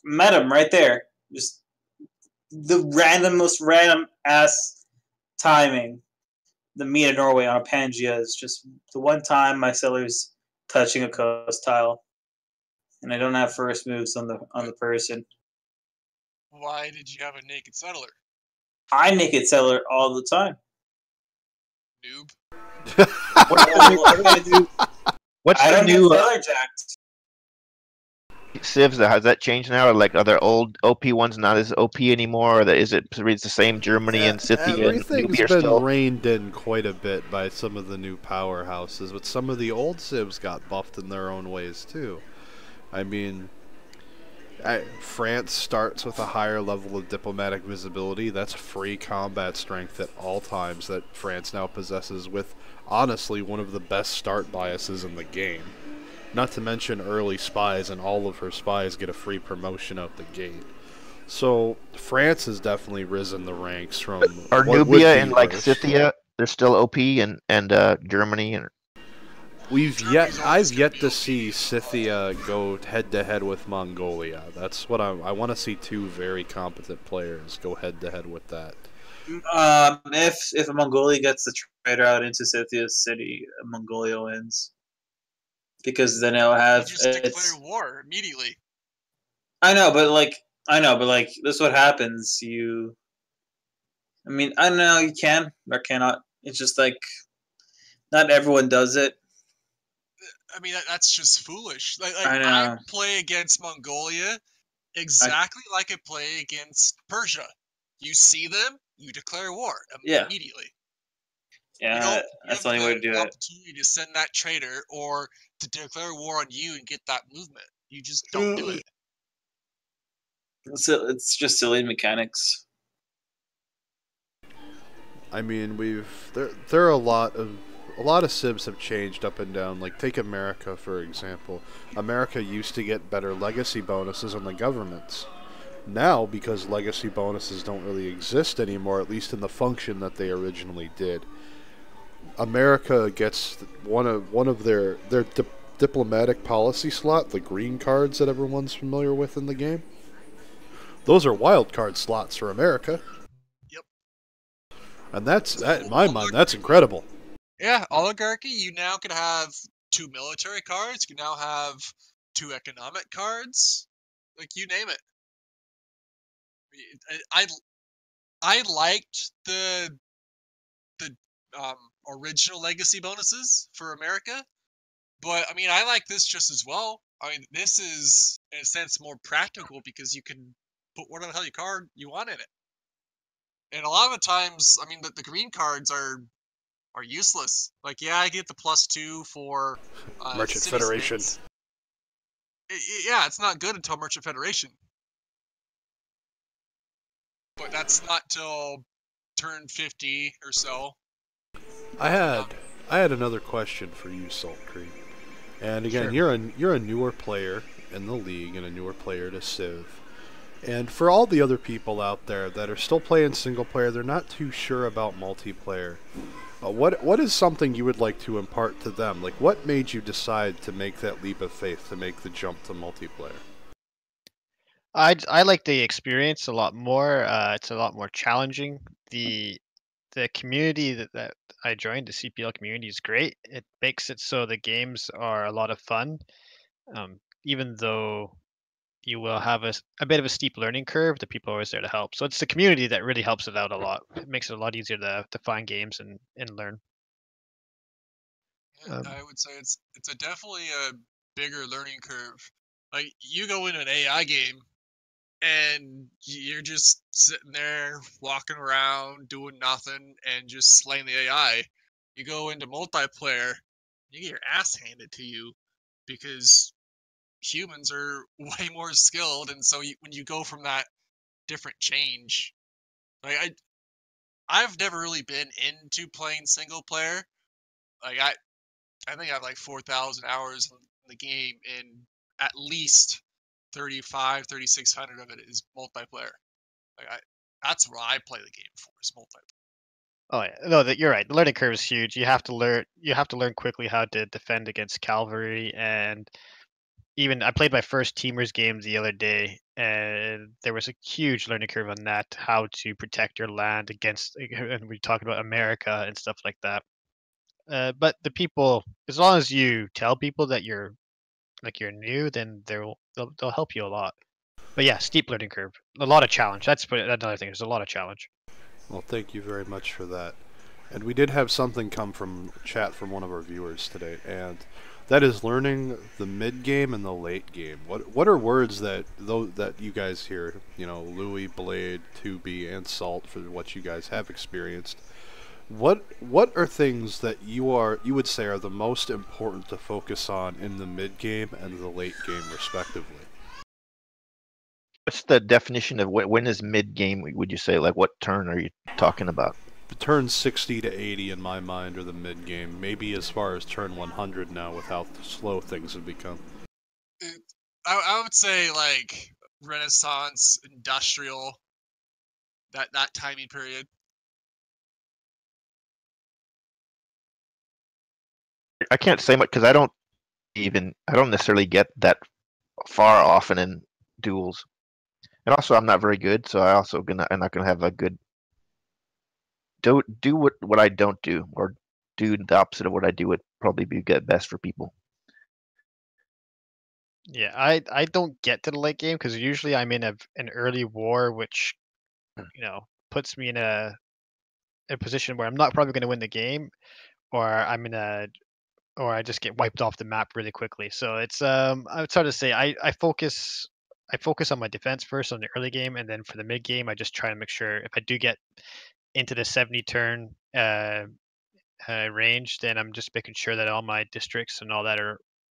Met him right there. Just the most random ass timing. The meet in Norway on a Pangea is just the one time my seller's touching a coast tile, and I don't have first moves on the person. Why did you have a naked settler? I naked settler all the time. Noob. What do I do? What's I the don't new settler jacked. civs? Has that changed now? Or like, are there old OP ones not as OP anymore? Or is it the same Germany and Scythia? Everything's been reined in quite a bit by some of the new powerhouses, but some of the old civs got buffed in their own ways too. I mean, France starts with a higher level of diplomatic visibility. That's free combat strength at all times that France now possesses with, honestly, one of the best start biases in the game. Not to mention early spies, and all of her spies get a free promotion out the gate. So France has definitely risen the ranks from... Are Nubia and like Scythia, they're still OP, and Germany and... I've yet to see Scythia go head-to-head with Mongolia. That's what I want to see. 2 very competent players go head-to-head with that. If Mongolia gets the trader out into Scythia's city, Mongolia wins. Because then it'll have... You just declare war immediately. I know, but this is what happens. I don't know, you can or cannot. It's just like, not everyone does it. I mean, that's just foolish. I know. I play against Mongolia exactly like I play against Persia. You see them, you declare war immediately. Yeah, that's the only way to do it. Opportunity to send that trader or to declare war on you and get that movement. You just don't do it. It's just silly mechanics. I mean, there are a lot of a lot of civs have changed up and down. Like, take America, for example. America used to get better legacy bonuses on the governments. Now, because legacy bonuses don't really exist anymore, at least in the function that they originally did, America gets one of their diplomatic policy slot, the green cards that everyone's familiar with in the game. Those are wild card slots for America. Yep. And in my mind, that's incredible. Yeah, oligarchy, you now can have 2 military cards, you can now have 2 economic cards, like, you name it. I liked the original legacy bonuses for America, but I mean, I like this just as well. I mean, this is in a sense more practical because you can put whatever the hell card you want in it. And a lot of the times, I mean, the green cards are useless. Like, yeah, I get the +2 for Merchant city Federation. spins. Yeah, it's not good until Merchant Federation. But that's not till turn 50 or so. I had another question for you, Saltcreek. And again, Sure. you're a newer player in the league and a newer player to Civ. And for all the other people out there that are still playing single player, they're not too sure about multiplayer. What is something you would like to impart to them? Like, what made you decide to make that leap of faith, to make the jump to multiplayer? I like the experience a lot more. It's a lot more challenging. The community that I joined, the CPL community, is great. It makes it so the games are a lot of fun, even though you will have a bit of a steep learning curve. The people are always there to help. So it's the community that really helps it out a lot. It makes it a lot easier to find games and learn. I would say it's definitely a bigger learning curve. Like, you go into an AI game and you're just sitting there walking around doing nothing and just slaying the AI. You go into multiplayer, you get your ass handed to you because humans are way more skilled, and so when you go from that different change, like, I've never really been into playing single player. Like, I think I have like 4,000 hours in the game, and at least 3,600 of it is multiplayer. Like, that's what I play the game for, is multiplayer. Oh yeah, no, you're right. The learning curve is huge. You have to learn. You have to learn quickly how to defend against cavalry, and even I played my first teamers game the other day, and there was a huge learning curve on that. How to protect your land against, and we talked about America and stuff like that. But the people, as long as you tell people that you're new, then they'll help you a lot. But yeah, steep learning curve, a lot of challenge. That's another thing. There's a lot of challenge. Well, thank you very much for that. And we did have something come from chat from one of our viewers today, and that is learning the mid game and the late game. What are words that you guys hear? You know, Louis, Blade, 2B, and Salt, for what you guys have experienced. What are things that you would say are the most important to focus on in the mid game and the late game, respectively? What's the definition of when is mid game? Would you say, like, what turn are you talking about? Turn 60 to 80 in my mind are the mid game. Maybe as far as turn 100 now, with how slow things have become. I would say, like, Renaissance, Industrial, that timing period. I can't say much because I don't necessarily get that far often in duels, and also I'm not very good, so I'm not gonna have a good do what I don't do, or do the opposite of what I do would probably be best for people. Yeah, I don't get to the late game because usually I'm in an early war, which puts me in a position where I'm not probably going to win the game, or or I just get wiped off the map really quickly. So I would sort of say I focus on my defense first on the early game, and then for the mid game I just try to make sure if I do get into the 70 turn range, then I'm just making sure that all my districts and all that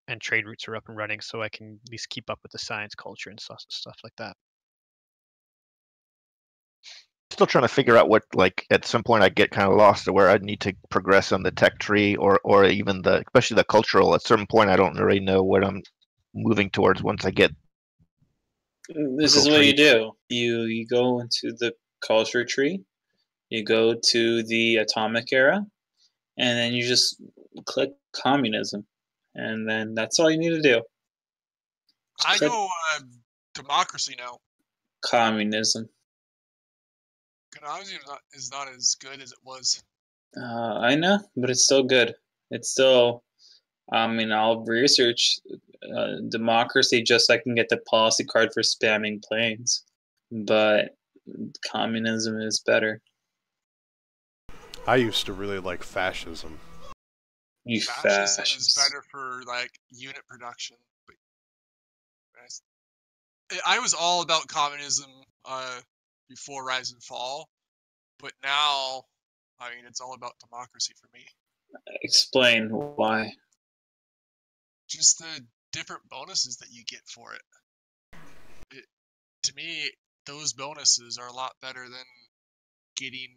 and trade routes are up and running, so I can at least keep up with the science culture and stuff like that. still trying to figure out what, like, at some point I get kind of lost to where I need to progress on the tech tree, or even especially the cultural. At a certain point, I don't really know what I'm moving towards once I get. This is what you do. You go into the culture tree, you go to the atomic era, and then you just click communism, and then that's all you need to do. I know democracy now. Communism. Communism is not as good as it was. I know, but it's still good. It's still, I mean, I'll research democracy just so I can get the policy card for spamming planes. But communism is better. I used to really like fascism. You Fascism fascist. is better for like unit production. But I was all about communism before Rise and Fall, but now, I mean, it's all about democracy for me. Explain why. Just the different bonuses that you get for it. To me, those bonuses are a lot better than getting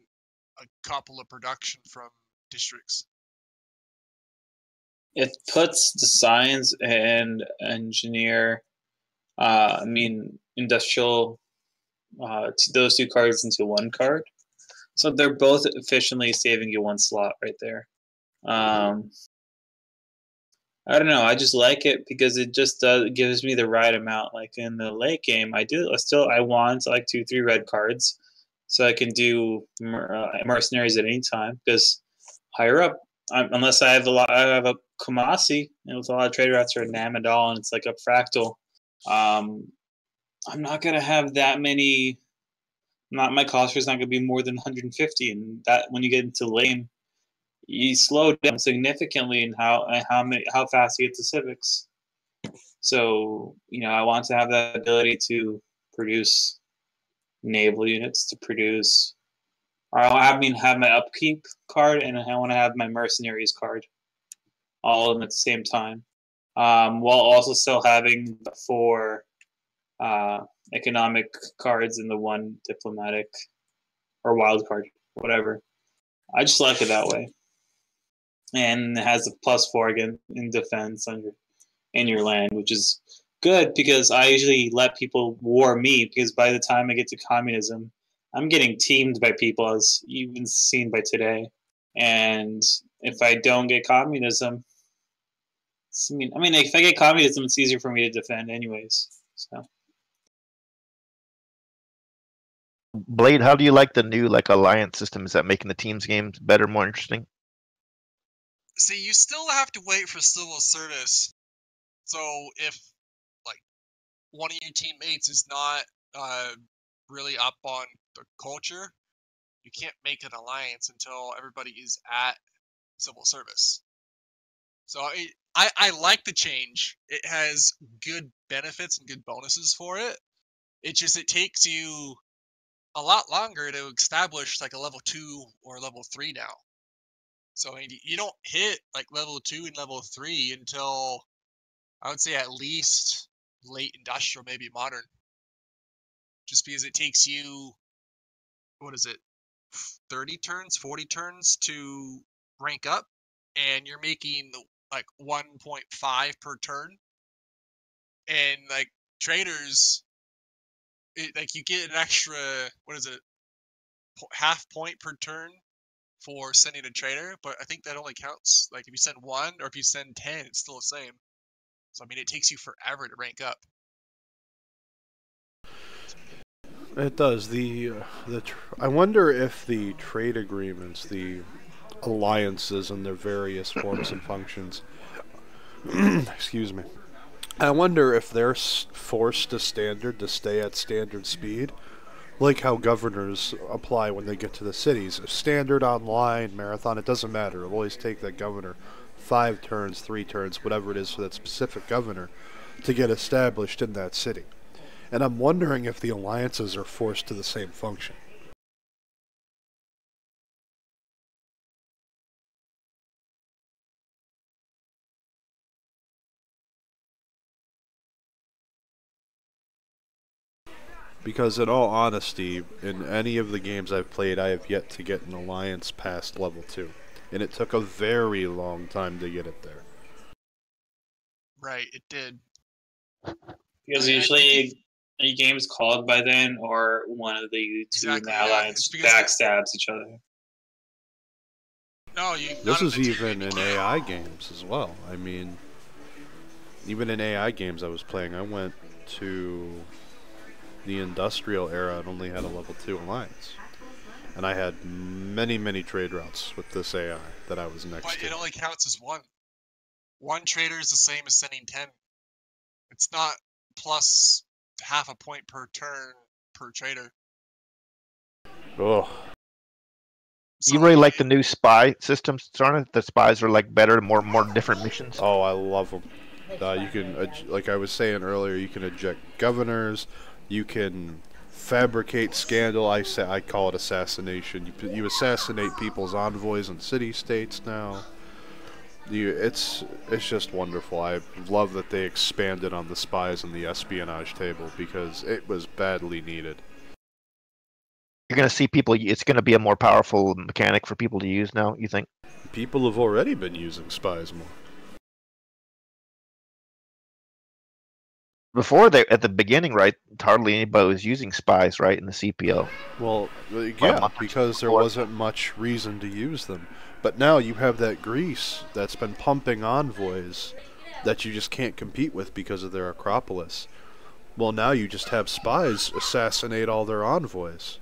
a couple of production from districts. It puts the science and engineer, industrial, those two cards into one card. So they're both efficiently saving you one slot right there. I don't know. I just like it because it just gives me the right amount. Like in the late game, I want like 2-3 red cards, so I can do mercenaries at any time. Because higher up, unless I have a Kumasi, and with a lot of trade routes or a Namadal, and it's like a fractal. I'm not gonna have that many. My cost is not gonna be more than 150, and that when you get into lane, you slow down significantly in how fast you get to civics. So I want to have that ability to produce naval units, to produce. Have my upkeep card, and I want to have my mercenaries card, all of them at the same time, while also still having the 4 economic cards and the 1 diplomatic or wild card, whatever. I just like it that way. And it has a +4 again in defense in your land, which is good because I usually let people war me, because by the time I get to communism, I'm getting teamed by people, as you've been seen by today. And if I don't get communism, if I get communism, it's easier for me to defend anyways. So. Blade, how do you like the new alliance system? Is that making the teams games better, more interesting? See, you still have to wait for civil service. So if one of your teammates is not really up on the culture, you can't make an alliance until everybody is at civil service. So I like the change. It has good benefits and good bonuses for it. It takes you a lot longer to establish like a level 2 or level 3 now. So you don't hit like level 2 and level 3 until, I would say, at least late industrial, maybe modern. Just because it takes you, 30 turns, 40 turns to rank up, and you're making like 1.5 per turn. And like traders, you get an extra, half point per turn for sending a trader, but I think that only counts like if you send 1, or if you send 10, it's still the same. So it takes you forever to rank up. It does. I wonder if the trade agreements, the alliances, and their various forms and functions. Excuse me. I wonder if they're forced to standard to stay at standard speed, like how governors apply when they get to the cities. Standard, online, marathon, it doesn't matter. It'll always take that governor 5 turns, 3 turns, whatever it is for that specific governor to get established in that city. And I'm wondering if the alliances are forced to the same function. Because in all honesty, in any of the games I've played, I have yet to get an alliance past level 2. And it took a very long time to get it there. Right, it did. Because usually a game is called by then, or one of the two in the alliance backstabs each other. No, this is even in AI games as well. I mean, even in AI games I was playing, I went to the industrial era and only had a level 2 alliance. And I had many, many trade routes with this AI that I was next to. But it only counts as one. One trader is the same as sending 10. It's not plus half a point per turn per trader. Oh. You really like the new spy systems, Sarna? The spies are like better, more different missions. Oh, I love them. You can, like I was saying earlier, you can eject governors. You can fabricate scandal. I call it assassination. You assassinate people's envoys and city-states now. It's just wonderful. I love that they expanded on the spies and the espionage table because it was badly needed. You're going to see people, it's going to be a more powerful mechanic for people to use now, you think? People have already been using spies more. Before, at the beginning, right, hardly anybody was using spies, right, in the CPL. Well, yeah, because there wasn't much reason to use them. But now you have that grease that's been pumping envoys that you just can't compete with because of their Acropolis. Well, now you just have spies assassinate all their envoys.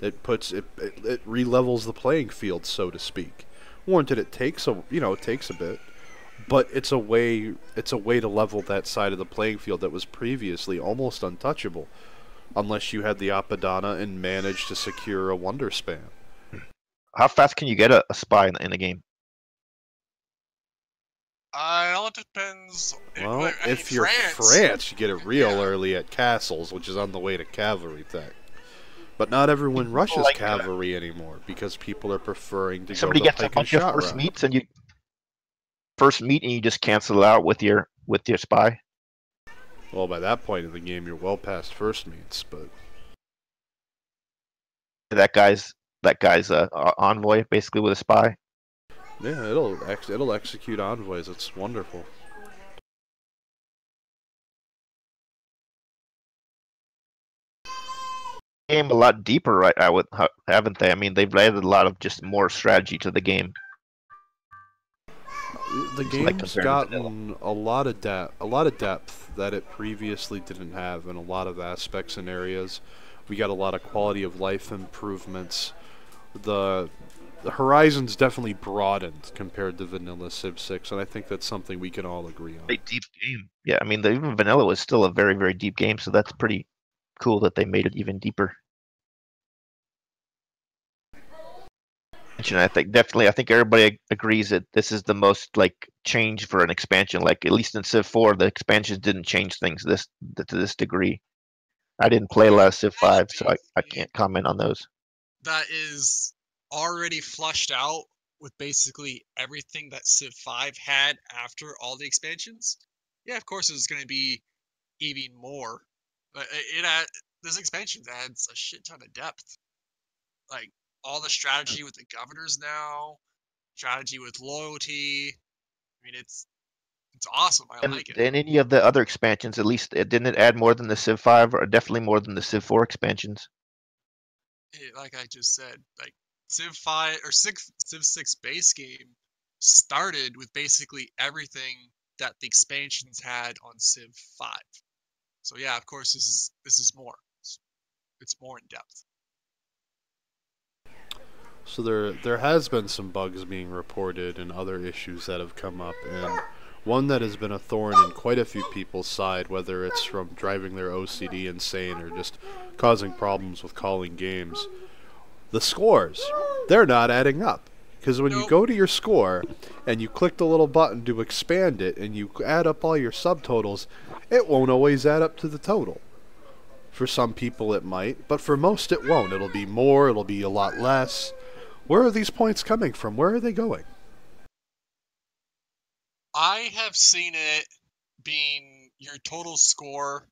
It re-levels the playing field, so to speak. Warranted, it takes a bit, but it's a way to level that side of the playing field that was previously almost untouchable, unless you had the Apadana and managed to secure a Wonder Span. How fast can you get a spy in a game? It all depends. Well, if you're France, you get it real early at castles, which is on the way to cavalry tech. But not everyone rushes cavalry anymore because people are preferring to somebody go the gets a bunch of first meets and you just cancel it out with your spy. Well, by that point in the game, you're well past first meets, but that guy's envoy basically with a spy. Yeah, it'll execute envoys. It's wonderful. Game a lot deeper, right? Haven't they? I mean, they've added a lot of just more strategy to the game. The game's gotten a lot of depth that it previously didn't have in a lot of aspects and areas. We got a lot of quality of life improvements. The horizons definitely broadened compared to vanilla Civ 6, and I think that's something we can all agree on. A deep game. Yeah, I mean, even vanilla was still a very, very deep game, so that's pretty cool that they made it even deeper. I think everybody agrees that this is the most change for an expansion. Like, at least in Civ 4, the expansions didn't change things to this degree. I didn't play a lot of Civ 5, so I can't comment on those. That is already flushed out with basically everything that Civ 5 had after all the expansions. Yeah, of course, it's going to be even more. But this expansion adds a shit ton of depth. Like, all the strategy with the governors now, strategy with loyalty. I mean, it's awesome. I like it. And any of the other expansions, at least, didn't it add more than the Civ 5, or definitely more than the Civ 4 expansions? Like I just said, like Civ 5 or Civ 6 base game started with basically everything that the expansions had on Civ 5. So yeah, of course, this is more. It's more in depth. So there has been some bugs being reported and other issues that have come up, and one that has been a thorn in quite a few people's side, whether it's from driving their OCD insane or just causing problems with calling games. The scores, they're not adding up. Because when you go to your score and you click the little button to expand it and you add up all your subtotals, it won't always add up to the total. For some people it might, but for most it won't. It'll be more, it'll be a lot less. Where are these points coming from? Where are they going? I have seen it being your total score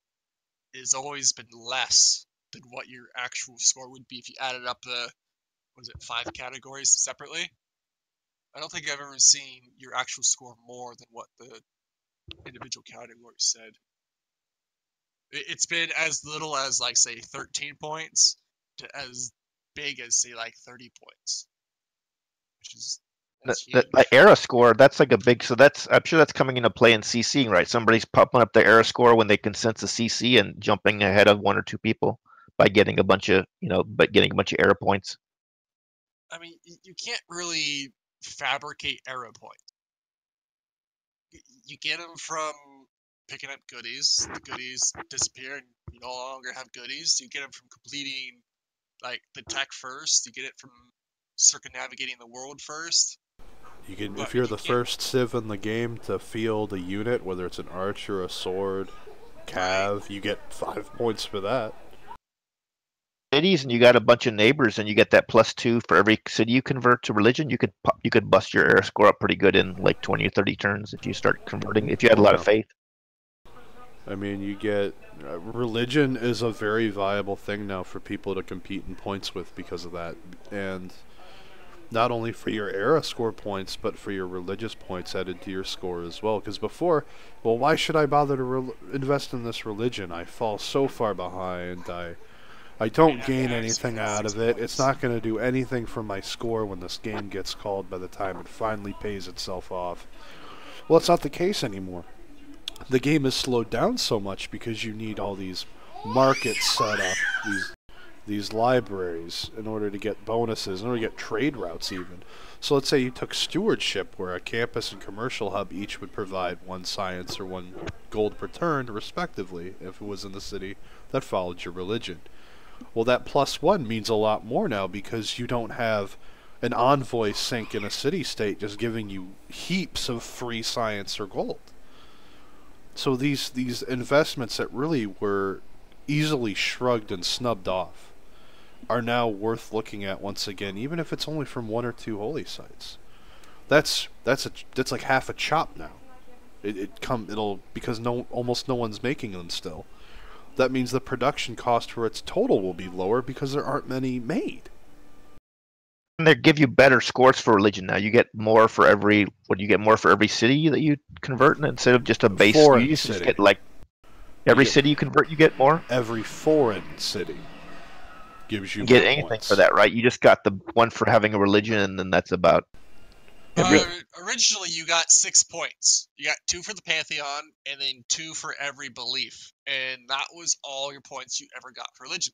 has always been less than what your actual score would be if you added up the, 5 categories separately. I don't think I've ever seen your actual score more than what the individual categories said. It's been as little as, like, say, 13 points to as big as, say, like 30 points, which is that era score, that's like a big, so that's, I'm sure that's coming into play in CCing, right? Somebody's popping up their era score when they can sense a CC and jumping ahead of 1 or 2 people by getting a bunch of, getting a bunch of era points. I mean, you can't really fabricate era points. You get them from picking up goodies. The goodies disappear and you no longer have goodies. You get them from completing, like, the tech first. You get it from circumnavigating the world first. You can, if you're the first civ in the game to field a unit, whether it's an archer, a sword, cav, you get 5 points for that. Cities, and you got a bunch of neighbors, and you get that +2 for every city you convert to religion. You could bust your era score up pretty good in like 20 or 30 turns if you start converting. If you had a lot of faith. I mean, you get religion is a very viable thing now for people to compete in points with because of that, and not only for your era score points, but for your religious points added to your score as well. Because before, well, why should I bother to invest in this religion? I fall so far behind. I don't gain anything out of it. It's not going to do anything for my score when this game gets called by the time it finally pays itself off. Well, it's not the case anymore. The game is slowed down so much because you need all these markets set up, these libraries, in order to get bonuses, in order to get trade routes even. So let's say you took stewardship, where a campus and commercial hub each would provide 1 science or 1 gold per turn, respectively, if it was in the city that followed your religion. Well, that +1 means a lot more now because you don't have an envoy sink in a city-state just giving you heaps of free science or gold. So these investments that really were easily shrugged and snubbed off are now worth looking at once again, even if it's only from 1 or 2 holy sites. That's like half a chop now. It'll because almost no one's making them still. That means the production cost for its total will be lower because there aren't many made. And they give you better scores for religion now. You get more for every. What do you get more for every city that you convert, instead of just a base? Foreign you used to city. just get like every city you convert, you get more. Every foreign city gives you. You get more anything points for that, right? You just got the one for having a religion, and then that's about. Originally, you got 6 points. You got 2 for the Pantheon, and then 2 for every belief, and that was all your points you ever got for religion.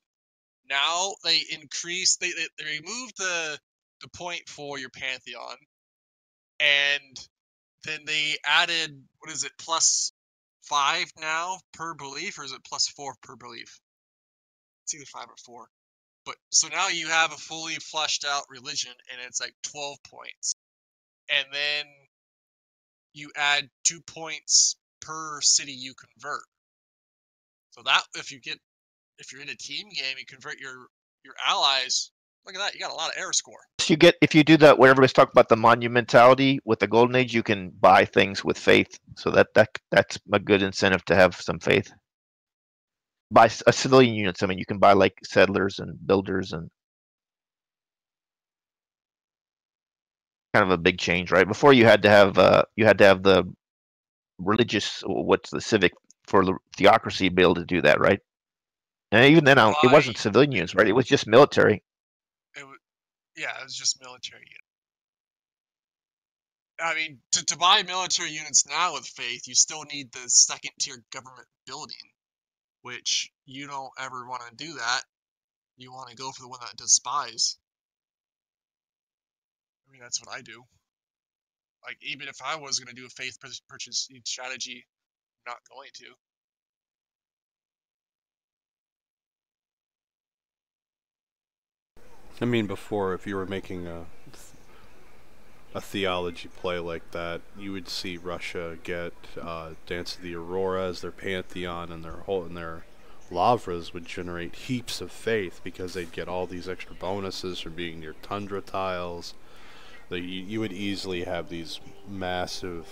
Now they increased. They removed the point for your Pantheon, and then they added, what is it, +5 now per belief, or is it +4 per belief? It's either 5 or 4. But so now you have a fully fleshed out religion, and it's like 12 points. And then you add 2 points per city you convert. So that if you're in a team game, you convert your allies. Look at that, you got a lot of error score. So you get, if you do that, where everybody's talking about the monumentality with the Golden Age, you can buy things with faith. So that's a good incentive to have some faith. Buy civilian units. I mean, you can buy like settlers and builders, and kind of a big change, right? Before you had to have the religious, what's the civic for the theocracy to be able to do that, right? And even then, it wasn't civilian units, right? It was just military. It was just military units. I mean, to buy military units now with faith, you still need the 2nd tier government building, which you don't ever want to do that. You want to go for the one that does spies. I mean, that's what I do. Like, even if I was going to do a faith purchase strategy, I'm not going to. I mean, before, if you were making a theology play like that, you would see Russia get Dance of the Aurora as their pantheon, and their Lavras would generate heaps of faith because they'd get all these extra bonuses for being near tundra tiles. You would easily have these massive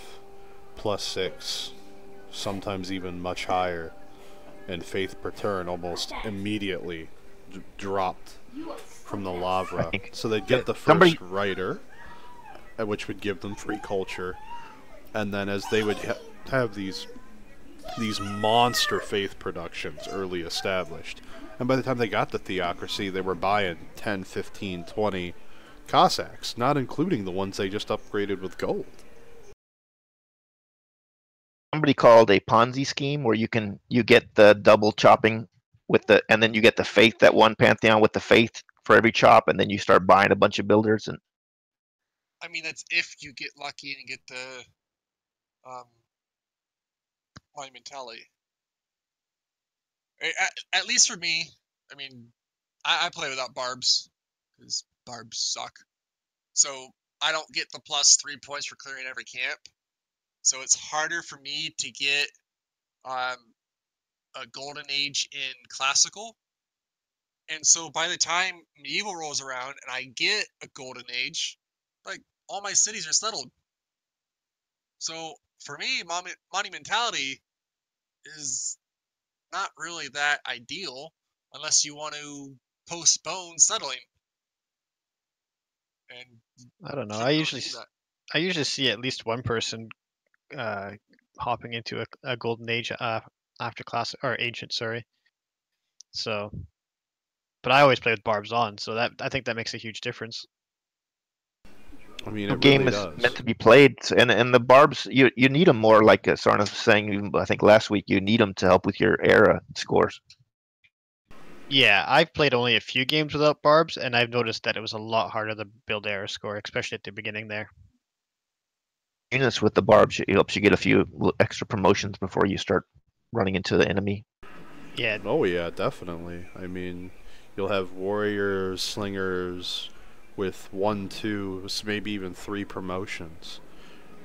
+6, sometimes even much higher and faith per turn almost immediately dropped from the Lavra. So they'd get the first writer, which would give them free culture, and then as they would have these monster faith productions early established, and by the time they got the theocracy, they were buying 10, 15, 20 Cossacks, not including the ones they just upgraded with gold. Somebody called a Ponzi scheme where you get the double chopping with the, and then you get the faith, that one pantheon with the faith for every chop, and then you start buying a bunch of builders. And I mean, that's if you get lucky and get the monumentality. At least for me, I mean, I play without barbs because barbs suck. So I don't get the +3 points for clearing every camp. So it's harder for me to get a golden age in classical. And so by the time medieval rolls around and I get a golden age, like all my cities are settled. So for me, monumentality is not really that ideal unless you want to postpone settling. And I don't know. I usually see at least one person hopping into a golden age after classic or ancient, sorry. So, but I always play with barbs on, so that I think that makes a huge difference. I mean, the game is meant to be played, and the barbs you need them more. Like Sarna was saying, I think last week, you need them to help with your era scores. Yeah, I've played only a few games without barbs, and I've noticed that it was a lot harder to build era score, especially at the beginning there. Units with the barbs, it helps you get a few extra promotions before you start running into the enemy. Yeah. Oh yeah, definitely. I mean, you'll have warriors, slingers with 1, 2, maybe even 3 promotions.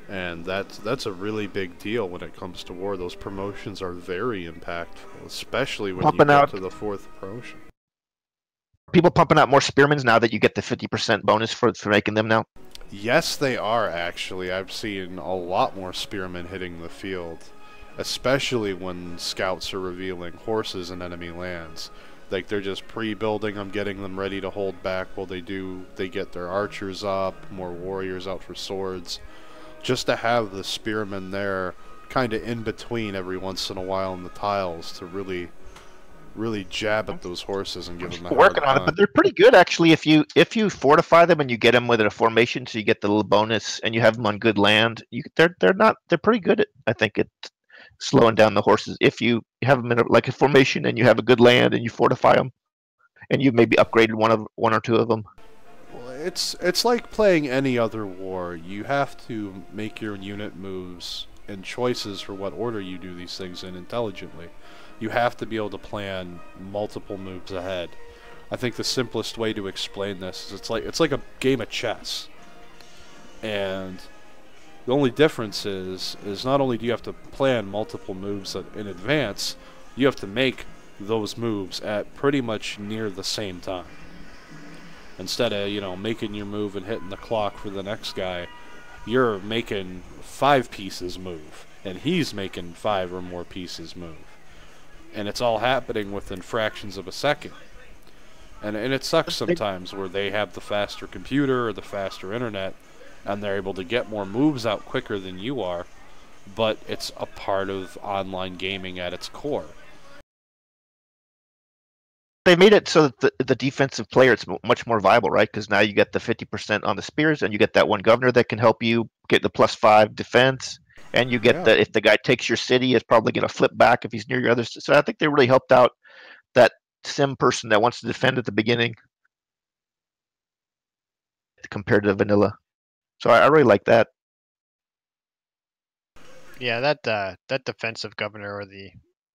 And that's a really big deal when it comes to war. Those promotions are very impactful, especially when you get to the 4th promotion. People pumping out more spearmen now that you get the 50% bonus for making them now? Yes, they are, actually. I've seen a lot more spearmen hitting the field, especially when scouts are revealing horses in enemy lands. Like, they're just pre-building them, getting them ready to hold back while they get their archers up, more warriors out for swords. Just to have the spearmen there kind of in between every once in a while in the tiles to really jab at those horses and give them a hard working on time. it, but they're pretty good actually. If you fortify them and you get them with a formation, so you get the little bonus, and you have them on good land, they're pretty good at, I think, at slowing down the horses. If you have them in a formation and you have a good land and you fortify them, and you maybe upgraded one or two of them. Well, it's like playing any other war. You have to make your unit moves and choices for what order you do these things in intelligently. You have to be able to plan multiple moves ahead. I think the simplest way to explain this is it's like a game of chess. And the only difference is not only do you have to plan multiple moves in advance, you have to make those moves at pretty much near the same time. Instead of, making your move and hitting the clock for the next guy, you're making 5 pieces move, and he's making 5 or more pieces move. And it's all happening within fractions of a second. And it sucks sometimes where they have the faster computer or the faster internet, and they're able to get more moves out quicker than you are, but it's a part of online gaming at its core. They made it so that the defensive player is much more viable, right? Because now you get the 50% on the spears, and you get that one governor that can help you get the +5 defense, and you get that if the guy takes your city, it's probably going to flip back if he's near your other. So I think they really helped out that sim person that wants to defend at the beginning compared to vanilla. So I really like that. Yeah, that defensive governor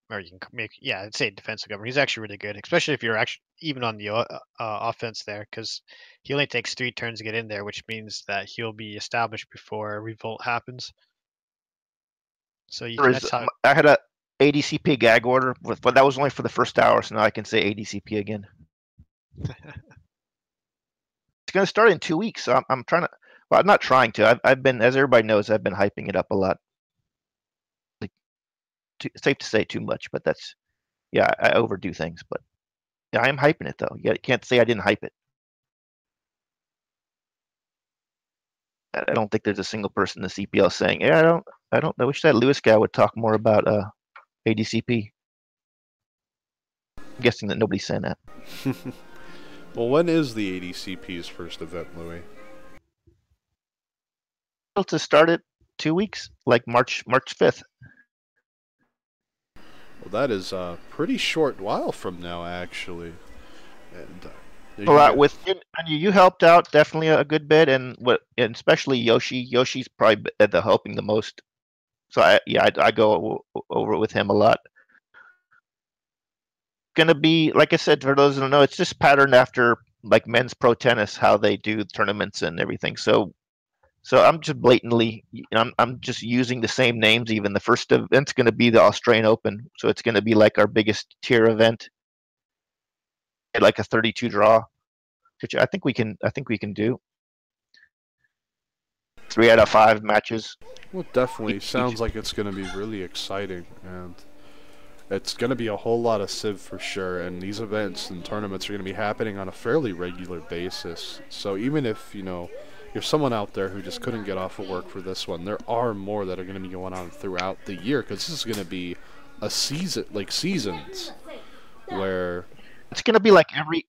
I'd say defensive governor. He's actually really good, especially if you're actually even on the offense there, because he only takes 3 turns to get in there, which means that he'll be established before a revolt happens. So I had a ADCP gag order, but that was only for the first hour, so now I can say ADCP again. It's going to start in 2 weeks, so I'm trying to. Well, I'm not trying to. I've been, as everybody knows, I've been hyping it up a lot. It's safe to say too much, but that's yeah, I overdo things, but yeah, I am hyping it though. You can't say I didn't hype it. I don't think there's a single person in the CPL saying, "Yeah, I wish that Lewis guy would talk more about ADCP." I'm guessing that nobody's saying that. Well, when is the ADCP's first event, Louis? To start it 2 weeks, like March 5th. Well, that is a pretty short while from now, actually. And A lot with you, and you helped out definitely a good bit, and especially Yoshi. Yoshi's probably the helping the most. So I go over it with him a lot. Gonna be, like I said, for those who don't know, it's just patterned after like men's pro tennis, how they do tournaments and everything. So I'm just blatantly, I'm just using the same names. Even the first event's going to be the Australian Open, so it's going to be like our biggest tier event, like a 32 draw, which I think we can do. 3 out of 5 matches. Well, definitely sounds like it's going to be really exciting, and it's going to be a whole lot of Civ for sure. And these events and tournaments are going to be happening on a fairly regular basis. So even if you're someone out there who just couldn't get off of work for this one, there are more that are going to be going on throughout the year, because this is going to be a season, like seasons, where it's going to be like every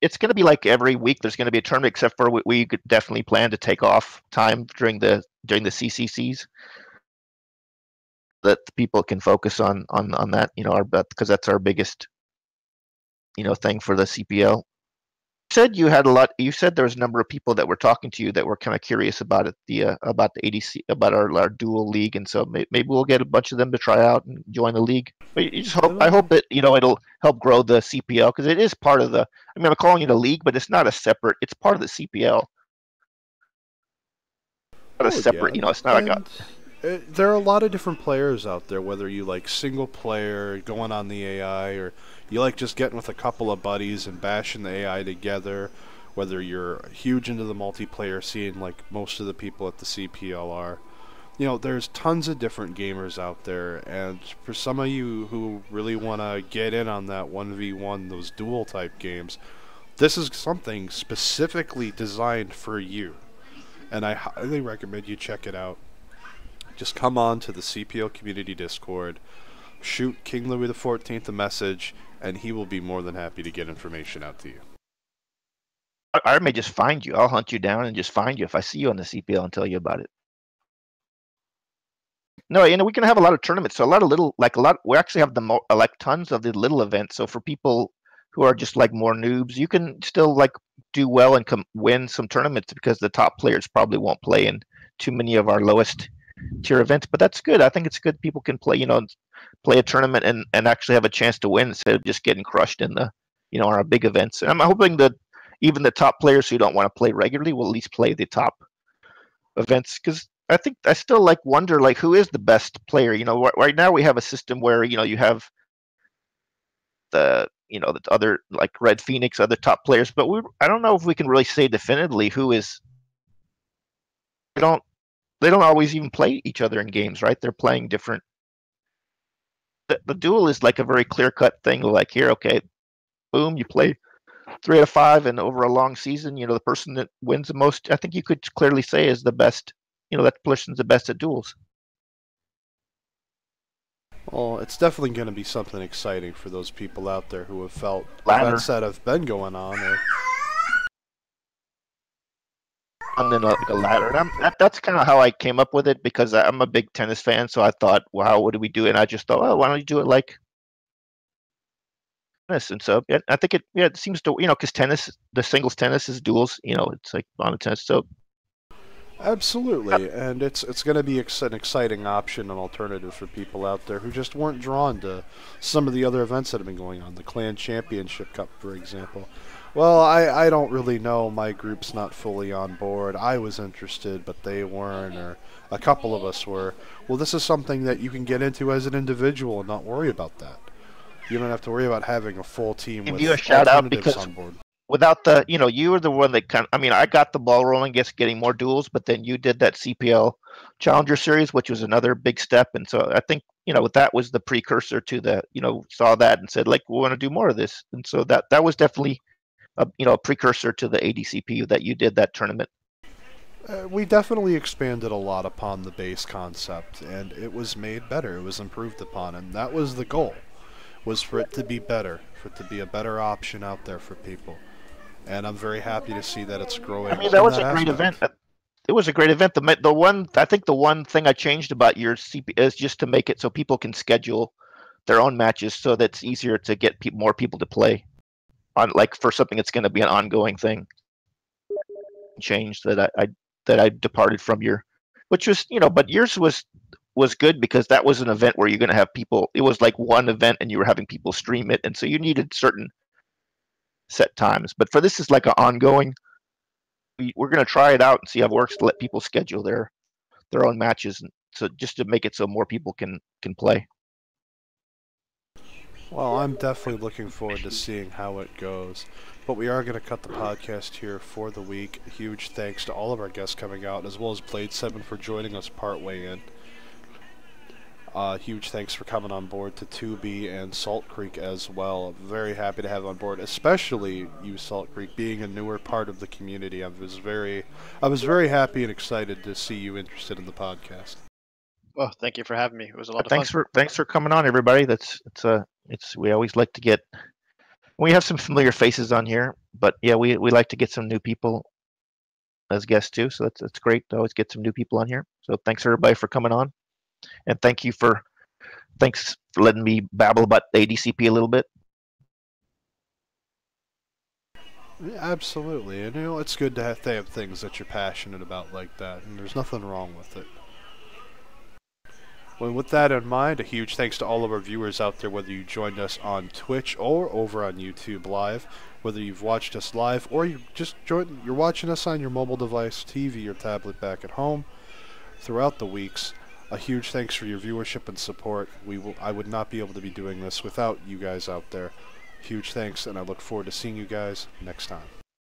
week there's going to be a tournament, except for we could definitely plan to take off time during the CCCs, that people can focus on that, because that's our biggest thing for the CPL. You said there was a number of people that were talking to you that were kind of curious about it, about the ADC, about our dual league, and so maybe we'll get a bunch of them to try out and join the league. But I hope that it'll help grow the CPL, because it is part of the. I mean, I'm calling it a league, but it's not a separate. It's part of the CPL. Not a separate. Yeah. It's not like there are a lot of different players out there, whether you like single player, going on the AI, or you like just getting with a couple of buddies and bashing the AI together, whether you're huge into the multiplayer scene like most of the people at the CPL are. There's tons of different gamers out there, and for some of you who really want to get in on that 1v1, those duel type games, this is something specifically designed for you, and I highly recommend you check it out. Just come on to the CPL community Discord, shoot King Louis XIV a message, and he will be more than happy to get information out to you. I may just find you. I'll hunt you down and just find you if I see you on the CPL and tell you about it. No, we can have a lot of tournaments. So we actually have tons of the little events. So for people who are just like more noobs, you can still like do well and win some tournaments, because the top players probably won't play in too many of our lowest tier events. But that's good. I think it's good people can play a tournament and actually have a chance to win, instead of just getting crushed in the our big events. And I'm hoping that even the top players who don't want to play regularly will at least play the top events, because I still wonder who is the best player. Right now we have a system where you have the the other like Red Phoenix, other top players, but I don't know if we can really say definitively who is. They don't always even play each other in games, right? They're playing different. The duel is like a very clear-cut thing. Like here, okay, boom, you play 3 out of 5, and over a long season, the person that wins the most, I think you could clearly say, is the best. That person's the best at duels. Well, it's definitely going to be something exciting for those people out there who have felt events that have been going on. And then a ladder. And that's kind of how I came up with it, because I'm a big tennis fan. So I thought, well, how would we do it? And I just thought, oh, why don't you do it like tennis? And so I think it seems to, because tennis, the singles tennis is duels. It's like on a tennis. So absolutely, and it's going to be an exciting option, an alternative for people out there who just weren't drawn to some of the other events that have been going on. The Clan Championship Cup, for example. Well, I don't really know. My group's not fully on board. I was interested, but they weren't, or a couple of us were. Well, this is something that you can get into as an individual and not worry about that. You don't have to worry about having a full team with you a shout out, because on board. Without the, you were the one that I got the ball rolling, getting more duels, but then you did that CPL Challenger Series, which was another big step. And so I think, that was the precursor to the, saw that and said, like, we want to do more of this. And so that was definitely a precursor to the ADCP that you did that tournament. We definitely expanded a lot upon the base concept, and it was made better. It was improved upon, and that was the goal, was for it to be better, for it to be a better option out there for people. And I'm very happy to see that it's growing. I mean, that was a great event. It was a great event. I think the one thing I changed about your CP is just to make it so people can schedule their own matches, so that it's easier to get more people to play on, like, for something that's going to be an ongoing thing. Change that I departed from which was, but yours was good because that was an event where you're going to have people. It was like one event and you were having people stream it, and so you needed certain set times. But for this is like an ongoing. We're going to try it out and see how it works to let people schedule their own matches, and so just to make it so more people can play. Well, I'm definitely looking forward to seeing how it goes. But we are going to cut the podcast here for the week. A huge thanks to all of our guests coming out, as well as BladeSe7en for joining us partway in. Huge thanks for coming on board to 2B and Saltcreek as well. Very happy to have on board, especially you, Saltcreek, being a newer part of the community. I was very happy and excited to see you interested in the podcast. Well, thank you for having me. It was a lot of fun. Thanks for coming on, everybody. We always like to get. We have some familiar faces on here, but yeah, we like to get some new people as guests too. So that's great to always get some new people on here. So thanks everybody for coming on. And thanks for letting me babble about the ADCP a little bit. Yeah, absolutely. And it's good to have things that you're passionate about like that, and there's nothing wrong with it. Well, with that in mind, a huge thanks to all of our viewers out there, whether you joined us on Twitch or over on YouTube Live, whether you've watched us live or you're watching us on your mobile device, TV, or tablet back at home throughout the weeks. A huge thanks for your viewership and support. I would not be able to be doing this without you guys out there. Huge thanks, and I look forward to seeing you guys next time.